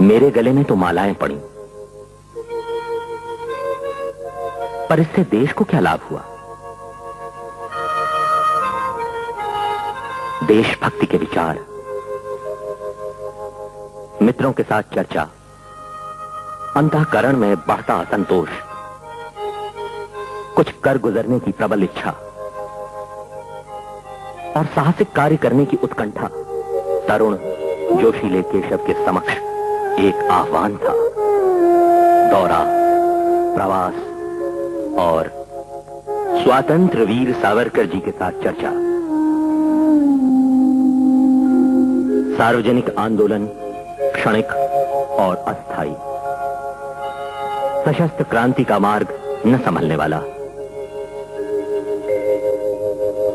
मेरे गले में तो मालाएं पड़ी, पर इससे देश को क्या लाभ हुआ? देशभक्ति के विचार, मित्रों के साथ चर्चा, अंतःकरण में बढ़ता असंतोष, कुछ कर गुजरने की प्रबल इच्छा और साहसिक कार्य करने की उत्कंठा तरुण जोशीले केशव के समक्ष एक आह्वान था। दौरा, प्रवास और स्वातंत्र वीर सावरकर जी के साथ चर्चा। सार्वजनिक आंदोलन क्षणिक और अस्थायी। सशस्त्र क्रांति का मार्ग न संभलने वाला।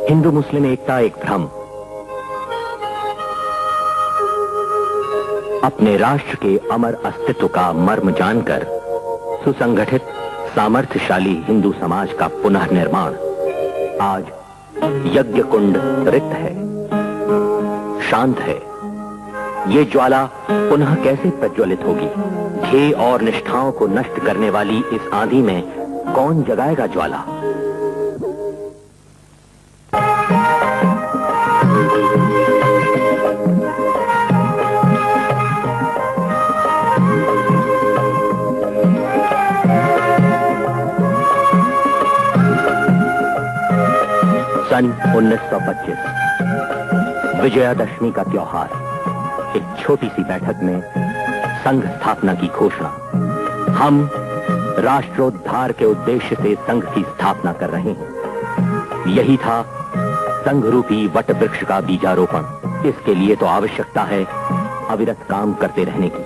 हिंदू मुस्लिम एकता एक भ्रम। अपने राष्ट्र के अमर अस्तित्व का मर्म जानकर सुसंगठित सामर्थ्यशाली हिंदू समाज का पुनर्निर्माण आज यज्ञ कुंड रिक्त है, शांत है। ये ज्वाला पुनः कैसे प्रज्वलित होगी? ध्येय और निष्ठाओं को नष्ट करने वाली इस आंधी में कौन जगाएगा ज्वाला? सन 1925 विजयादशमी का त्योहार। एक छोटी सी बैठक में संघ स्थापना की घोषणा। हम राष्ट्रोद्धार के उद्देश्य से संघ की स्थापना कर रहे हैं। यही था संघ रूपी वट वृक्ष का बीजारोपण। इसके लिए तो आवश्यकता है अविरत काम करते रहने की,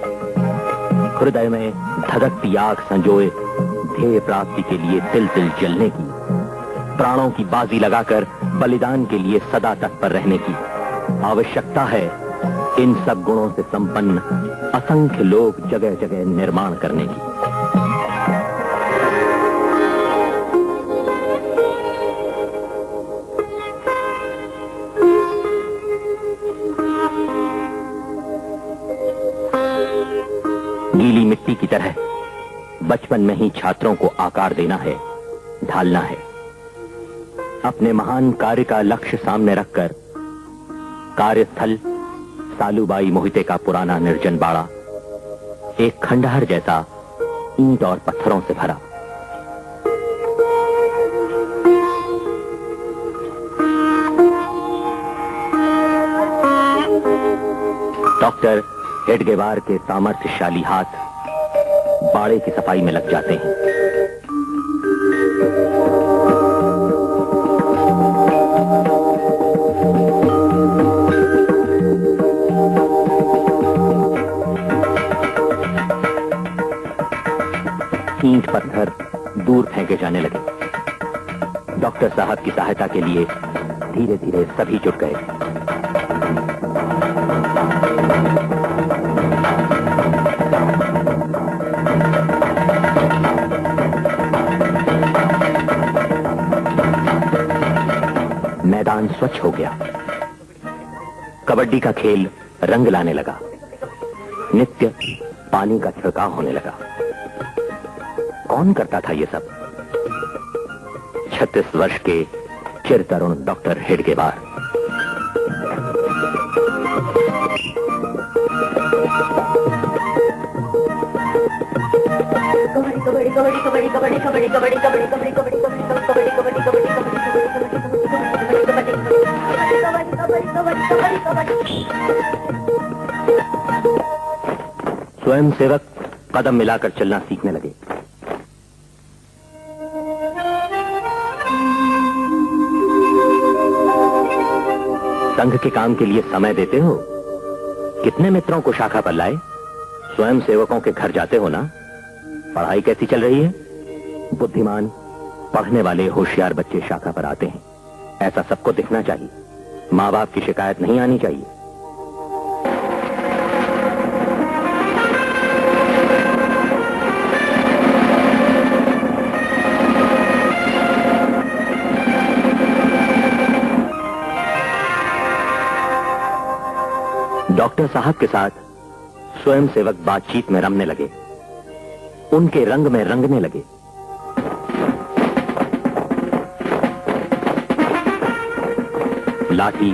हृदय में धधकती आग संजोए ध्येय प्राप्ति के लिए तिल तिल जलने की, प्राणों की बाजी लगाकर बलिदान के लिए सदा तत्पर रहने की। आवश्यकता है इन सब गुणों से संपन्न असंख्य लोग जगह जगह निर्माण करने की। गीली मिट्टी की तरह बचपन में ही छात्रों को आकार देना है, ढालना है। अपने महान कार्य का लक्ष्य सामने रखकर कार्यस्थल सालूबाई मोहिते का पुराना निर्जन बाड़ा एक खंडहर जैसा ईंट और पत्थरों से भरा। डॉक्टर हेडगेवार के सामर्थ्यशाली हाथ बाड़े की सफाई में लग जाते हैं। ईंट पत्थर दूर फेंके जाने लगे। डॉक्टर साहब की सहायता के लिए धीरे धीरे सभी जुट गए। मैदान स्वच्छ हो गया। कबड्डी का खेल रंग लाने लगा। नित्य पानी का छिड़काव होने लगा। कौन करता था ये सब? 36 वर्ष के चिर तरुण डॉक्टर हेडगेवार। स्वयंसेवक कदम मिलाकर चलना सीखने लगे। संघ के काम के लिए समय देते हो? कितने मित्रों को शाखा पर लाए? स्वयं सेवकों के घर जाते हो ना? पढ़ाई कैसी चल रही है? बुद्धिमान, पढ़ने वाले होशियार बच्चे शाखा पर आते हैं, ऐसा सबको दिखना चाहिए। माँ बाप की शिकायत नहीं आनी चाहिए। डॉक्टर साहब के साथ स्वयं सेवक बातचीत में रमने लगे, उनके रंग में रंगने लगे। लाठी,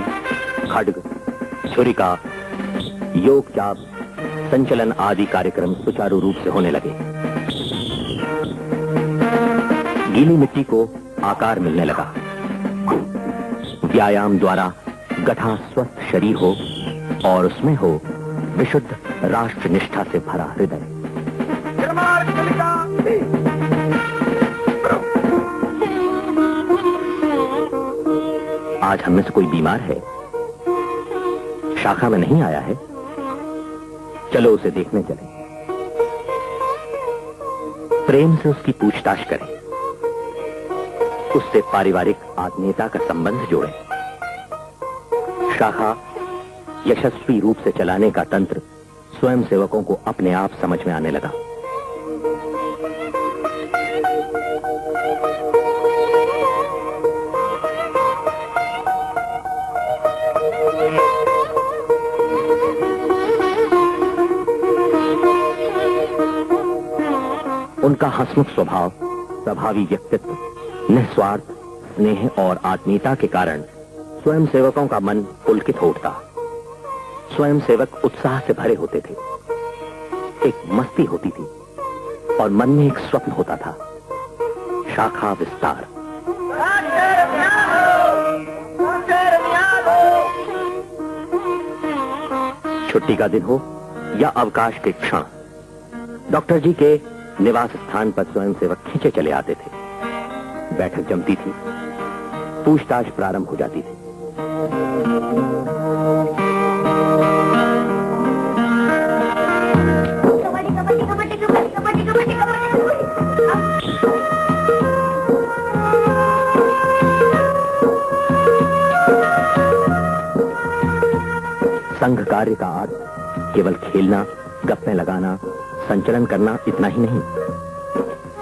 खड्ग, छुरिका, योग चाप, संचलन आदि कार्यक्रम सुचारू रूप से होने लगे। गीली मिट्टी को आकार मिलने लगा। व्यायाम द्वारा गठा स्वस्थ शरीर हो और उसमें हो विशुद्ध राष्ट्र निष्ठा से भरा हृदय। आज हम में से कोई बीमार है? शाखा में नहीं आया है? चलो उसे देखने चलें। प्रेम से उसकी पूछताछ करें, उससे पारिवारिक आत्मीयता का संबंध जोड़ें। शाखा यशस्वी रूप से चलाने का तंत्र स्वयं सेवकों को अपने आप समझ में आने लगा। उनका हंसमुख स्वभाव, प्रभावी व्यक्तित्व, निस्वार्थ स्नेह और आत्मीयता के कारण स्वयं सेवकों का मन पुलकित हो उठता। स्वयं सेवक उत्साह से भरे होते थे। एक मस्ती होती थी और मन में एक स्वप्न होता था, शाखा विस्तार। छुट्टी का दिन हो या अवकाश के क्षण, डॉक्टर जी के निवास स्थान पर स्वयं सेवक खींचे चले आते थे। बैठक जमती थी, पूछताछ प्रारंभ हो जाती थी। संघ कार्य का अर्थ केवल खेलना, गप्पे लगाना, संचलन करना इतना ही नहीं।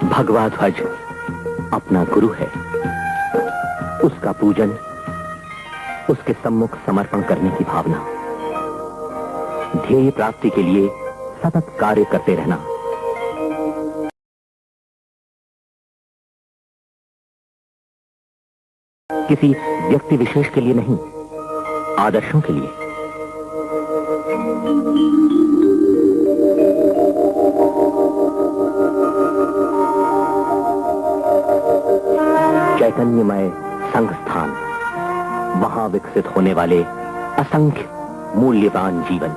भगवा ध्वज अपना गुरु है, उसका पूजन, उसके सम्मुख समर्पण करने की भावना, ध्येय प्राप्ति के लिए सतत कार्य करते रहना। किसी व्यक्ति विशेष के लिए नहीं, आदर्शों के लिए। चैतन्यमय संघ स्थान, वहां विकसित होने वाले असंख्य मूल्यवान जीवन।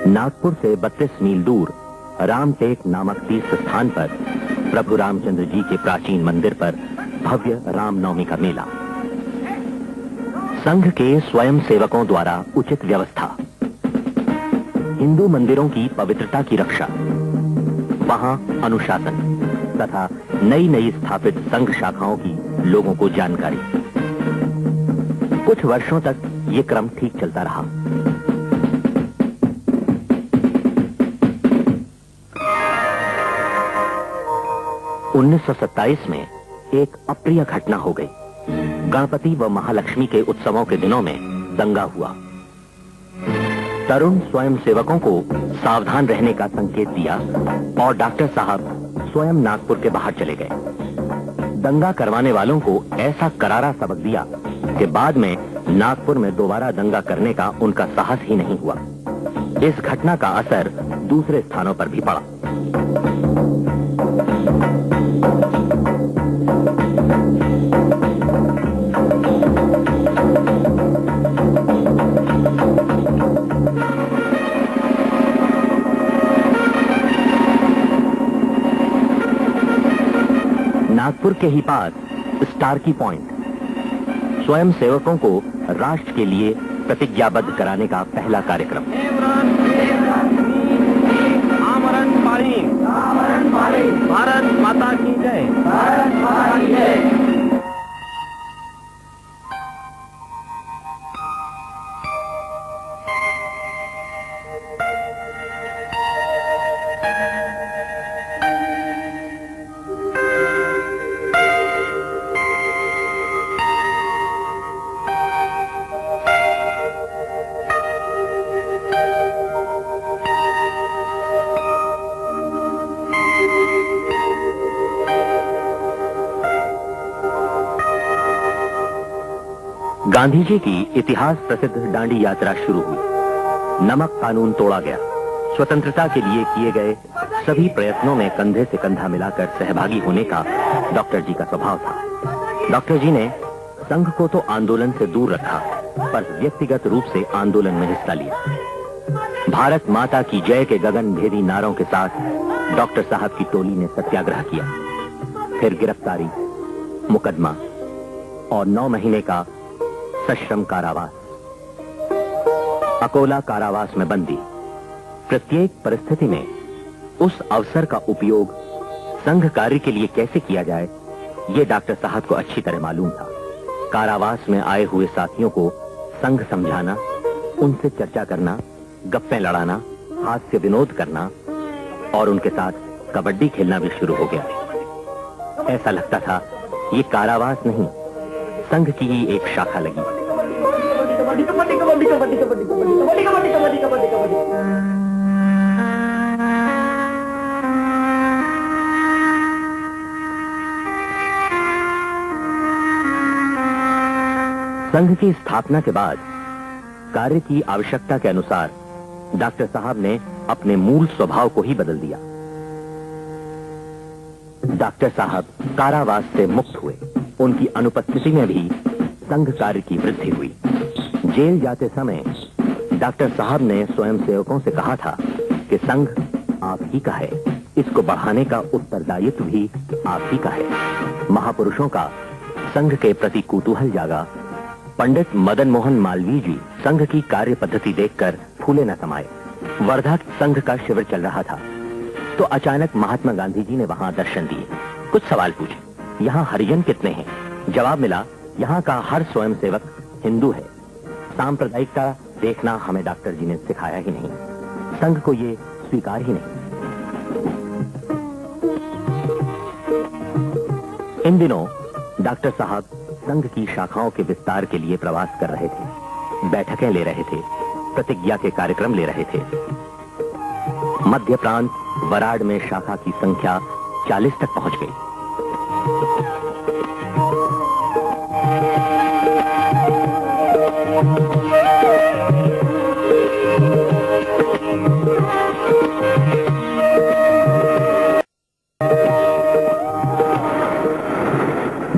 नागपुर से 32 मील दूर रामटेक नामक तीर्थ स्थान पर प्रभु रामचंद्र जी के प्राचीन मंदिर पर भव्य रामनवमी का मेला। संघ के स्वयं सेवकों द्वारा उचित व्यवस्था, हिंदू मंदिरों की पवित्रता की रक्षा, वहां अनुशासन तथा नई नई स्थापित संघ शाखाओं की लोगों को जानकारी। कुछ वर्षों तक ये क्रम ठीक चलता रहा। उन्नीस 1927 में एक अप्रिय घटना हो गई। गणपति व महालक्ष्मी के उत्सवों के दिनों में दंगा हुआ। तरुण स्वयंसेवकों को सावधान रहने का संकेत दिया और डॉक्टर साहब स्वयं नागपुर के बाहर चले गए। दंगा करवाने वालों को ऐसा करारा सबक दिया कि बाद में नागपुर में दोबारा दंगा करने का उनका साहस ही नहीं हुआ। इस घटना का असर दूसरे स्थानों पर भी पड़ा। नागपुर के ही पास स्टार्की पॉइंट स्वयं सेवकों को राष्ट्र के लिए प्रतिज्ञाबद्ध कराने का पहला कार्यक्रम। आमरण पाली, भारत माता की जय, भारत माता की जय। गांधी जी की इतिहास प्रसिद्ध दांडी यात्रा शुरू हुई। नमक कानून तोड़ा गया। स्वतंत्रता के लिए किए गए सभी प्रयत्नों में कंधे से कंधा मिलाकर सहभागी होने का डॉक्टर जी का स्वभाव था। डॉक्टर जी ने संघ को तो आंदोलन से दूर रखा, पर व्यक्तिगत रूप से आंदोलन में हिस्सा लिया। भारत माता की जय के गगनभेदी नारों के साथ डॉक्टर साहब की टोली ने सत्याग्रह किया। फिर गिरफ्तारी, मुकदमा और 9 महीने का सश्रम कारावास। अकोला कारावास में बंदी। प्रत्येक परिस्थिति में उस अवसर का उपयोग संघ कार्य के लिए कैसे किया जाए, यह डॉक्टर साहब को अच्छी तरह मालूम था। कारावास में आए हुए साथियों को संघ समझाना, उनसे चर्चा करना, गप्पे लड़ाना, हास्य विनोद करना और उनके साथ कबड्डी खेलना भी शुरू हो गया। ऐसा लगता था ये कारावास नहीं, संघ की ही एक शाखा लगी। संघ की स्थापना के बाद कार्य की आवश्यकता के अनुसार डॉक्टर साहब ने अपने मूल स्वभाव को ही बदल दिया। डॉक्टर साहब कारावास से मुक्त हुए। उनकी अनुपस्थिति में भी संघ कार्य की वृद्धि हुई। जेल जाते समय डॉक्टर साहब ने स्वयंसेवकों से कहा था कि संघ आप ही का है, इसको बढ़ाने का उत्तरदायित्व भी आप ही का है। महापुरुषों का संघ के प्रति कुतूहल जागा। पंडित मदन मोहन मालवीय जी संघ की कार्य पद्धति देखकर फूले न समाये। वर्धा संघ का शिविर चल रहा था तो अचानक महात्मा गांधी जी ने वहां दर्शन दिए। कुछ सवाल पूछे, यहाँ हरिजन कितने हैं? जवाब मिला, यहाँ का हर स्वयंसेवक हिंदू है। सांप्रदायिकता देखना हमें डॉक्टर जी ने सिखाया ही नहीं, संघ को ये स्वीकार ही नहीं। इन दिनों डॉक्टर साहब संघ की शाखाओं के विस्तार के लिए प्रवास कर रहे थे, बैठकें ले रहे थे, प्रतिज्ञा के कार्यक्रम ले रहे थे। मध्य प्रांत वराड में शाखा की संख्या 40 तक पहुंच गई।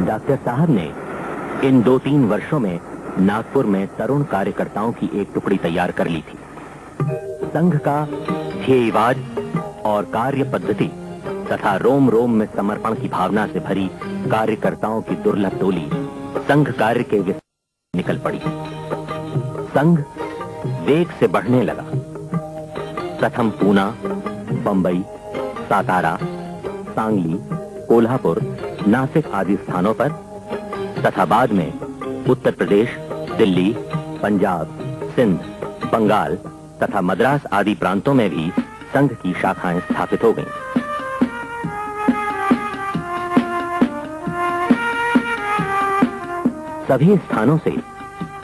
डॉक्टर साहब ने इन 2-3 वर्षों में नागपुर में तरुण कार्यकर्ताओं की एक टुकड़ी तैयार कर ली थी। संघ का ध्येयवाद और कार्य पद्धति तथा रोम रोम में समर्पण की भावना से भरी कार्यकर्ताओं की दुर्लभ टोली संघ कार्य के विस्तार निकल पड़ी। संघ वेग से बढ़ने लगा। प्रथम पूना, बंबई, सातारा, सांगली, कोल्हापुर, नासिक आदि स्थानों पर तथा बाद में उत्तर प्रदेश, दिल्ली, पंजाब, सिंध, बंगाल तथा मद्रास आदि प्रांतों में भी संघ की शाखाएं स्थापित हो गईं। सभी स्थानों से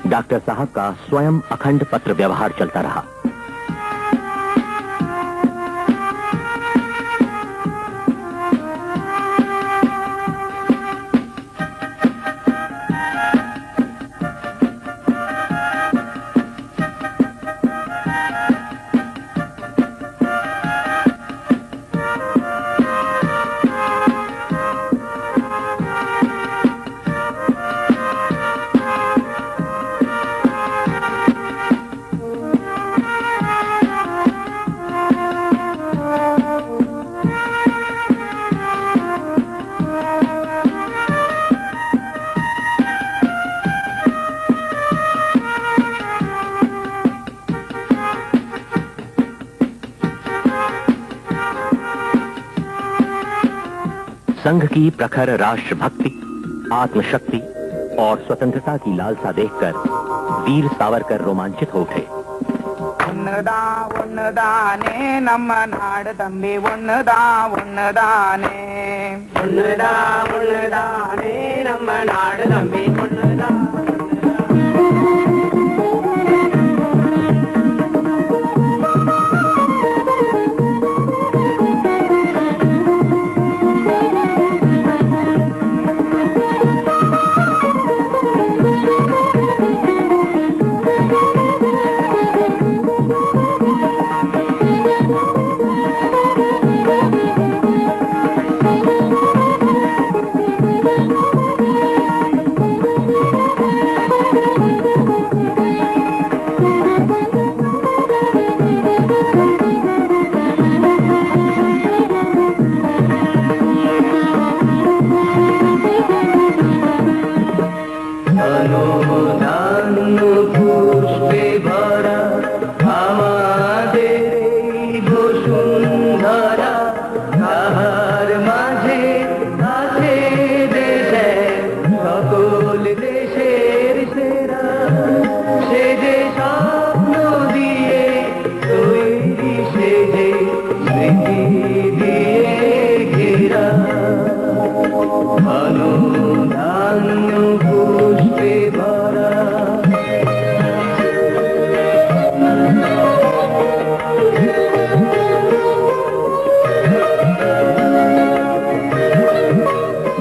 डॉक्टर साहब का स्वयं अखंड पत्र व्यवहार चलता रहा। संघ की प्रखर राष्ट्रभक्ति, आत्मशक्ति और स्वतंत्रता की लालसा देखकर वीर सावरकर रोमांचित हो उठे। उन्नदाने नम नाड तंबी उन्नदाने नम नाड तंबी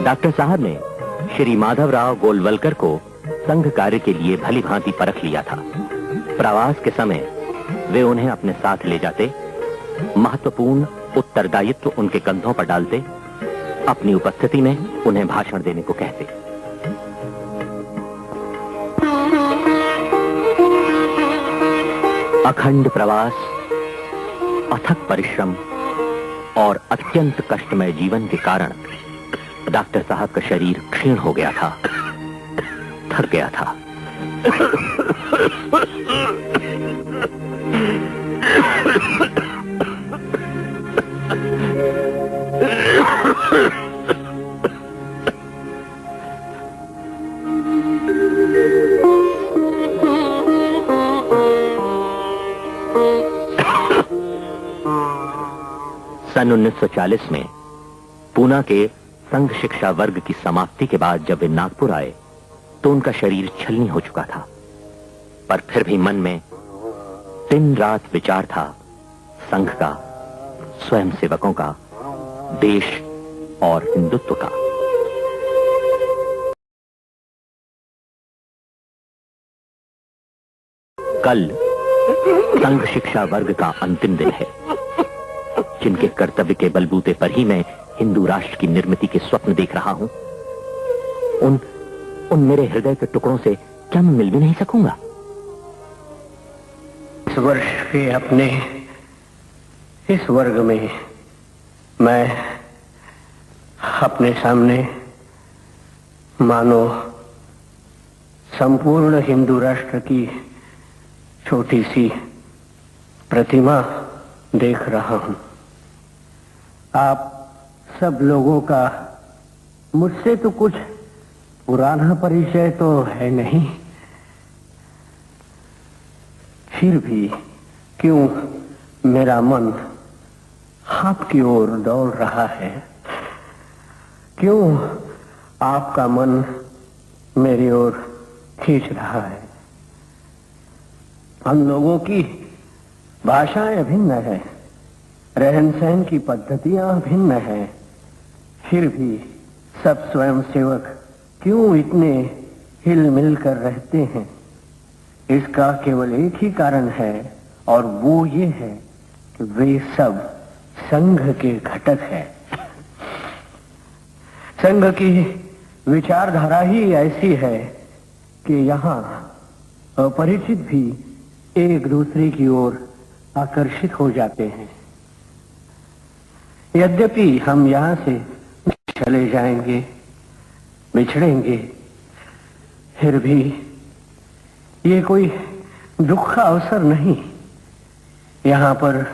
डॉक्टर साहब ने श्री माधवराव गोलवलकर को संघ कार्य के लिए भली भांति परख लिया था। प्रवास के समय वे उन्हें अपने साथ ले जाते, महत्वपूर्ण उत्तरदायित्व उनके कंधों पर डालते, अपनी उपस्थिति में उन्हें भाषण देने को कहते। अखंड प्रवास, अथक परिश्रम और अत्यंत कष्टमय जीवन के कारण डॉक्टर साहब का शरीर क्षीण हो गया था, थक गया था। सन 1940 में पूना के संघ शिक्षा वर्ग की समाप्ति के बाद जब वे नागपुर आए तो उनका शरीर छलनी हो चुका था, पर फिर भी मन में दिन रात विचार था संघ का, स्वयं सेवकों का, देश और हिंदुत्व का। कल संघ शिक्षा वर्ग का अंतिम दिन है, जिनके कर्तव्य के बलबूते पर ही मैं हिंदू राष्ट्र की निर्मिति के स्वप्न देख रहा हूं, उन मेरे हृदय के टुकड़ों से क्या मैं मिल भी नहीं सकूंगा? इस वर्ष के अपने इस वर्ग में मैं अपने सामने मानो संपूर्ण हिंदू राष्ट्र की छोटी सी प्रतिमा देख रहा हूं। आप सब लोगों का मुझसे तो कुछ पुराना परिचय तो है नहीं, फिर भी क्यों मेरा मन आपकी ओर दौड़ रहा है? क्यों आपका मन मेरी ओर खींच रहा है? हम लोगों की भाषाएं भिन्न है, रहन सहन की पद्धतियां भिन्न है, फिर भी सब स्वयंसेवक क्यों इतने हिल मिल कर रहते हैं? इसका केवल एक ही कारण है, और वो ये है कि वे सब संघ के घटक हैं। संघ की विचारधारा ही ऐसी है कि यहाँ अपरिचित भी एक दूसरे की ओर आकर्षित हो जाते हैं। यद्यपि हम यहाँ से चले जाएंगे, बिछड़ेंगे, फिर भी ये कोई दुख का अवसर नहीं। यहाँ पर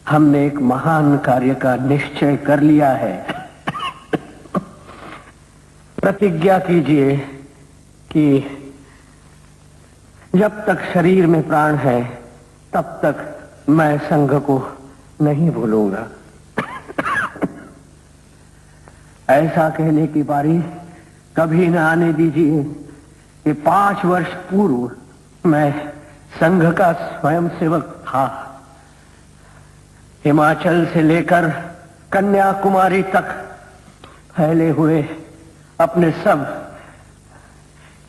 हमने एक महान कार्य का निश्चय कर लिया है। प्रतिज्ञा कीजिए कि जब तक शरीर में प्राण है तब तक मैं संघ को नहीं भूलूंगा। ऐसा कहने की बारी कभी न आने दीजिए कि 5 वर्ष पूर्व मैं संघ का स्वयंसेवक था। हिमाचल से लेकर कन्याकुमारी तक फैले हुए अपने सब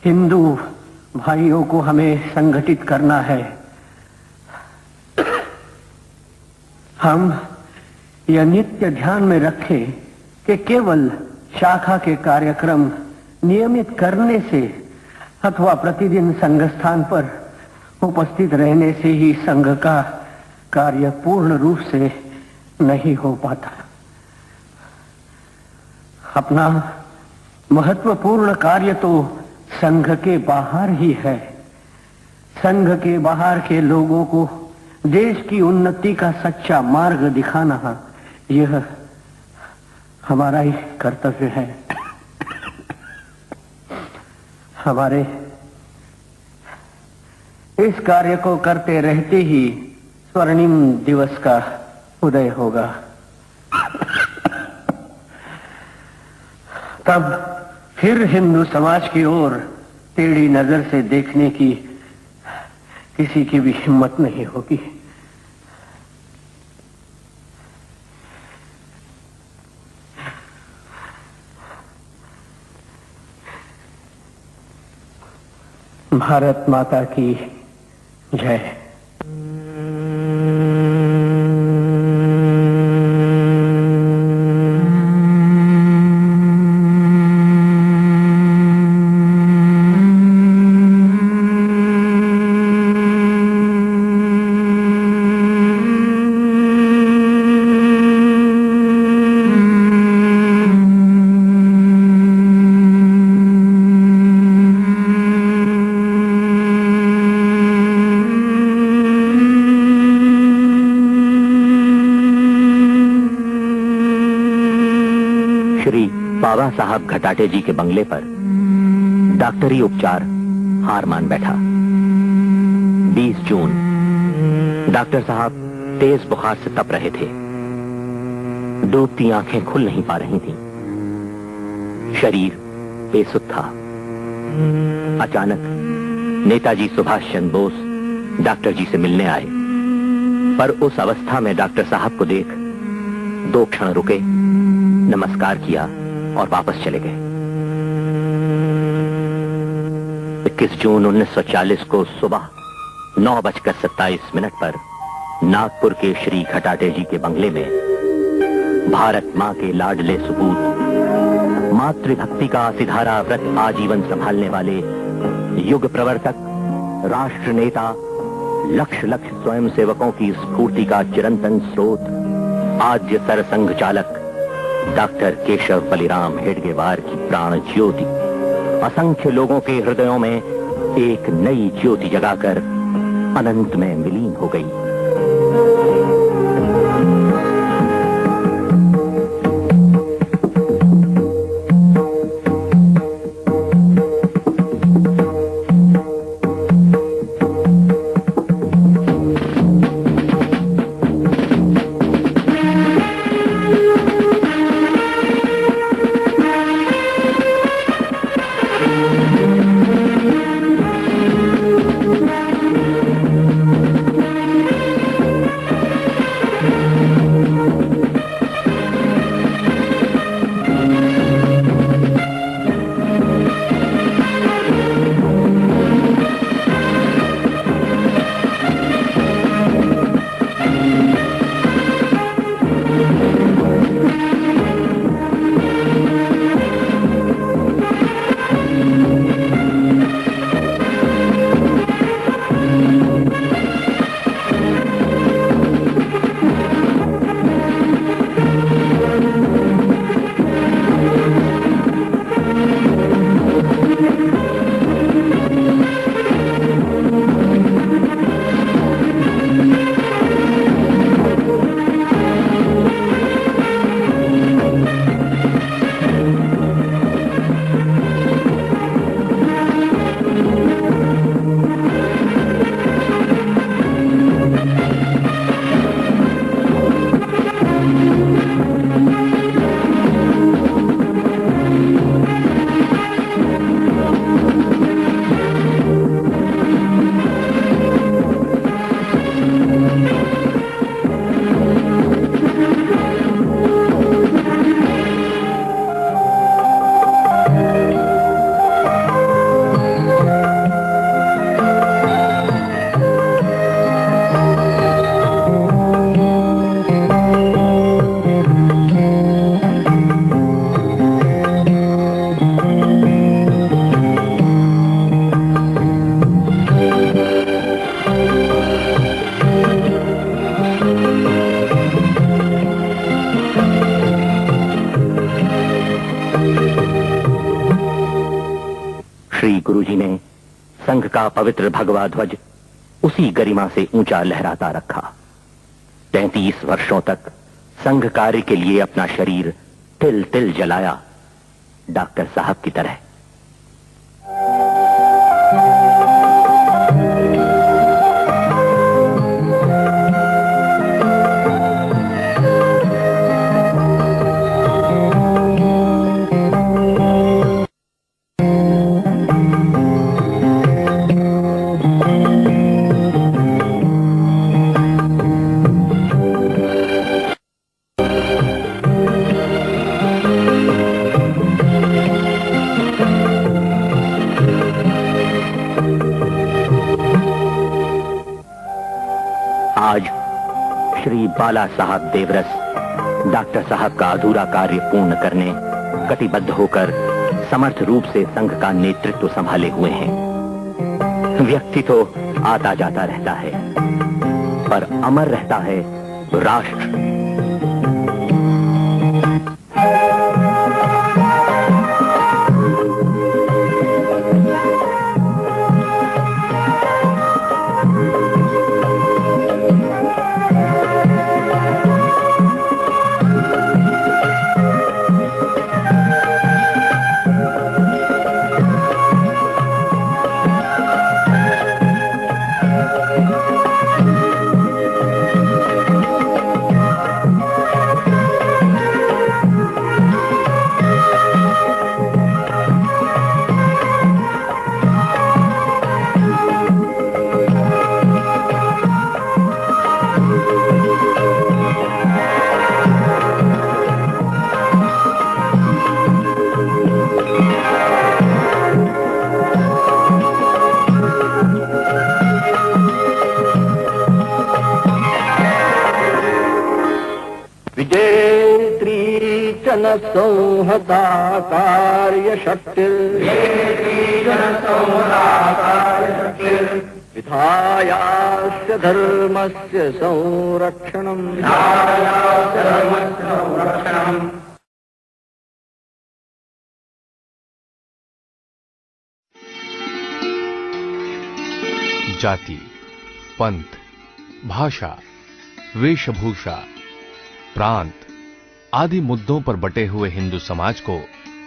हिंदू भाइयों को हमें संगठित करना है। हम यह नित्य ध्यान में रखें कि केवल शाखा के कार्यक्रम नियमित करने से अथवा प्रतिदिन संघ स्थान पर उपस्थित रहने से ही संघ का कार्य पूर्ण रूप से नहीं हो पाता। अपना महत्वपूर्ण कार्य तो संघ के बाहर ही है। संघ के बाहर के लोगों को देश की उन्नति का सच्चा मार्ग दिखाना यह हमारा ही कर्तव्य है। हमारे इस कार्य को करते रहते ही स्वर्णिम दिवस का उदय होगा। तब फिर हिंदू समाज की ओर टेढ़ी नजर से देखने की किसी की भी हिम्मत नहीं होगी। भारत माता की जय। बाबा साहब घटाटे जी के बंगले पर डॉक्टरी उपचार हार मान बैठा। 20 जून डॉक्टर साहब तेज बुखार से तप रहे थे। डूबती आंखें खुल नहीं पा रही थीं। शरीर बेसुध था। अचानक नेताजी सुभाष चंद्र बोस डॉक्टर जी से मिलने आए, पर उस अवस्था में डॉक्टर साहब को देख 2 क्षण रुके, नमस्कार किया और वापस चले गए। 21 जून 1940 को सुबह 9:27 पर नागपुर के श्री घटाटे जी के बंगले में भारत मां के लाडले सुपूत, मातृभक्ति का सिधारा व्रत आजीवन संभालने वाले युग प्रवर्तक, राष्ट्र नेता, लक्ष लक्ष स्वयं सेवकों की स्फूर्ति का चिरंतन स्रोत, आद्य सरसंघ चालक डॉक्टर केशव बलिराम हेडगेवार की प्राण ज्योति असंख्य लोगों के हृदयों में एक नई ज्योति जगाकर अनंत में विलीन हो गई। श्री गुरुजी ने संघ का पवित्र भगवा ध्वज उसी गरिमा से ऊंचा लहराता रखा। 33 वर्षों तक संघ कार्य के लिए अपना शरीर तिल तिल जलाया, डॉक्टर साहब की तरह। आज श्री बाला साहब देवरस डॉक्टर साहब का अधूरा कार्य पूर्ण करने कटिबद्ध होकर समर्थ रूप से संघ का नेतृत्व संभाले हुए हैं। व्यक्ति तो आता जाता रहता है, पर अमर रहता है राष्ट्र। संहता कार्य शक्ति विधायास्य धर्मस्य संरक्षणम्। जाति, पंथ, भाषा, वेशभूषा, प्रांत आदि मुद्दों पर बटे हुए हिंदू समाज को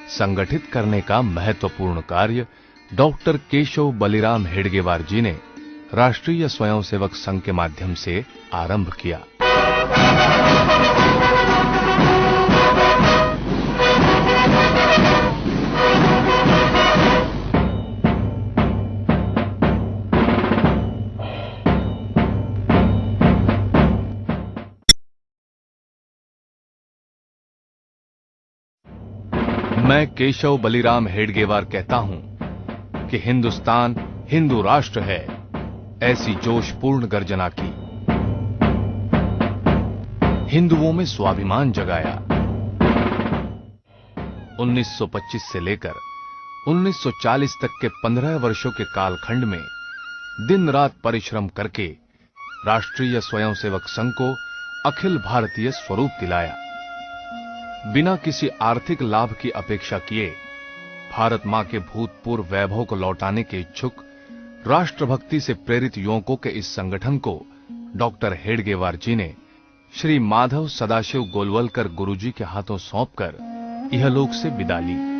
संगठित करने का महत्वपूर्ण कार्य डॉक्टर केशव बलिराम हेडगेवार जी ने राष्ट्रीय स्वयंसेवक संघ के माध्यम से आरंभ किया। मैं केशव बलिराम हेडगेवार कहता हूं कि हिंदुस्तान हिंदू राष्ट्र है, ऐसी जोशपूर्ण गर्जना की, हिंदुओं में स्वाभिमान जगाया। 1925 से लेकर 1940 तक के 15 वर्षों के कालखंड में दिन रात परिश्रम करके राष्ट्रीय स्वयंसेवक संघ को अखिल भारतीय स्वरूप दिलाया। बिना किसी आर्थिक लाभ की अपेक्षा किए भारत मां के भूतपूर्व वैभव को लौटाने के इच्छुक, राष्ट्रभक्ति से प्रेरित युवकों के इस संगठन को डॉक्टर हेडगेवार जी ने श्री माधव सदाशिव गोलवलकर गुरुजी के हाथों सौंपकर इहलोक से विदा ली।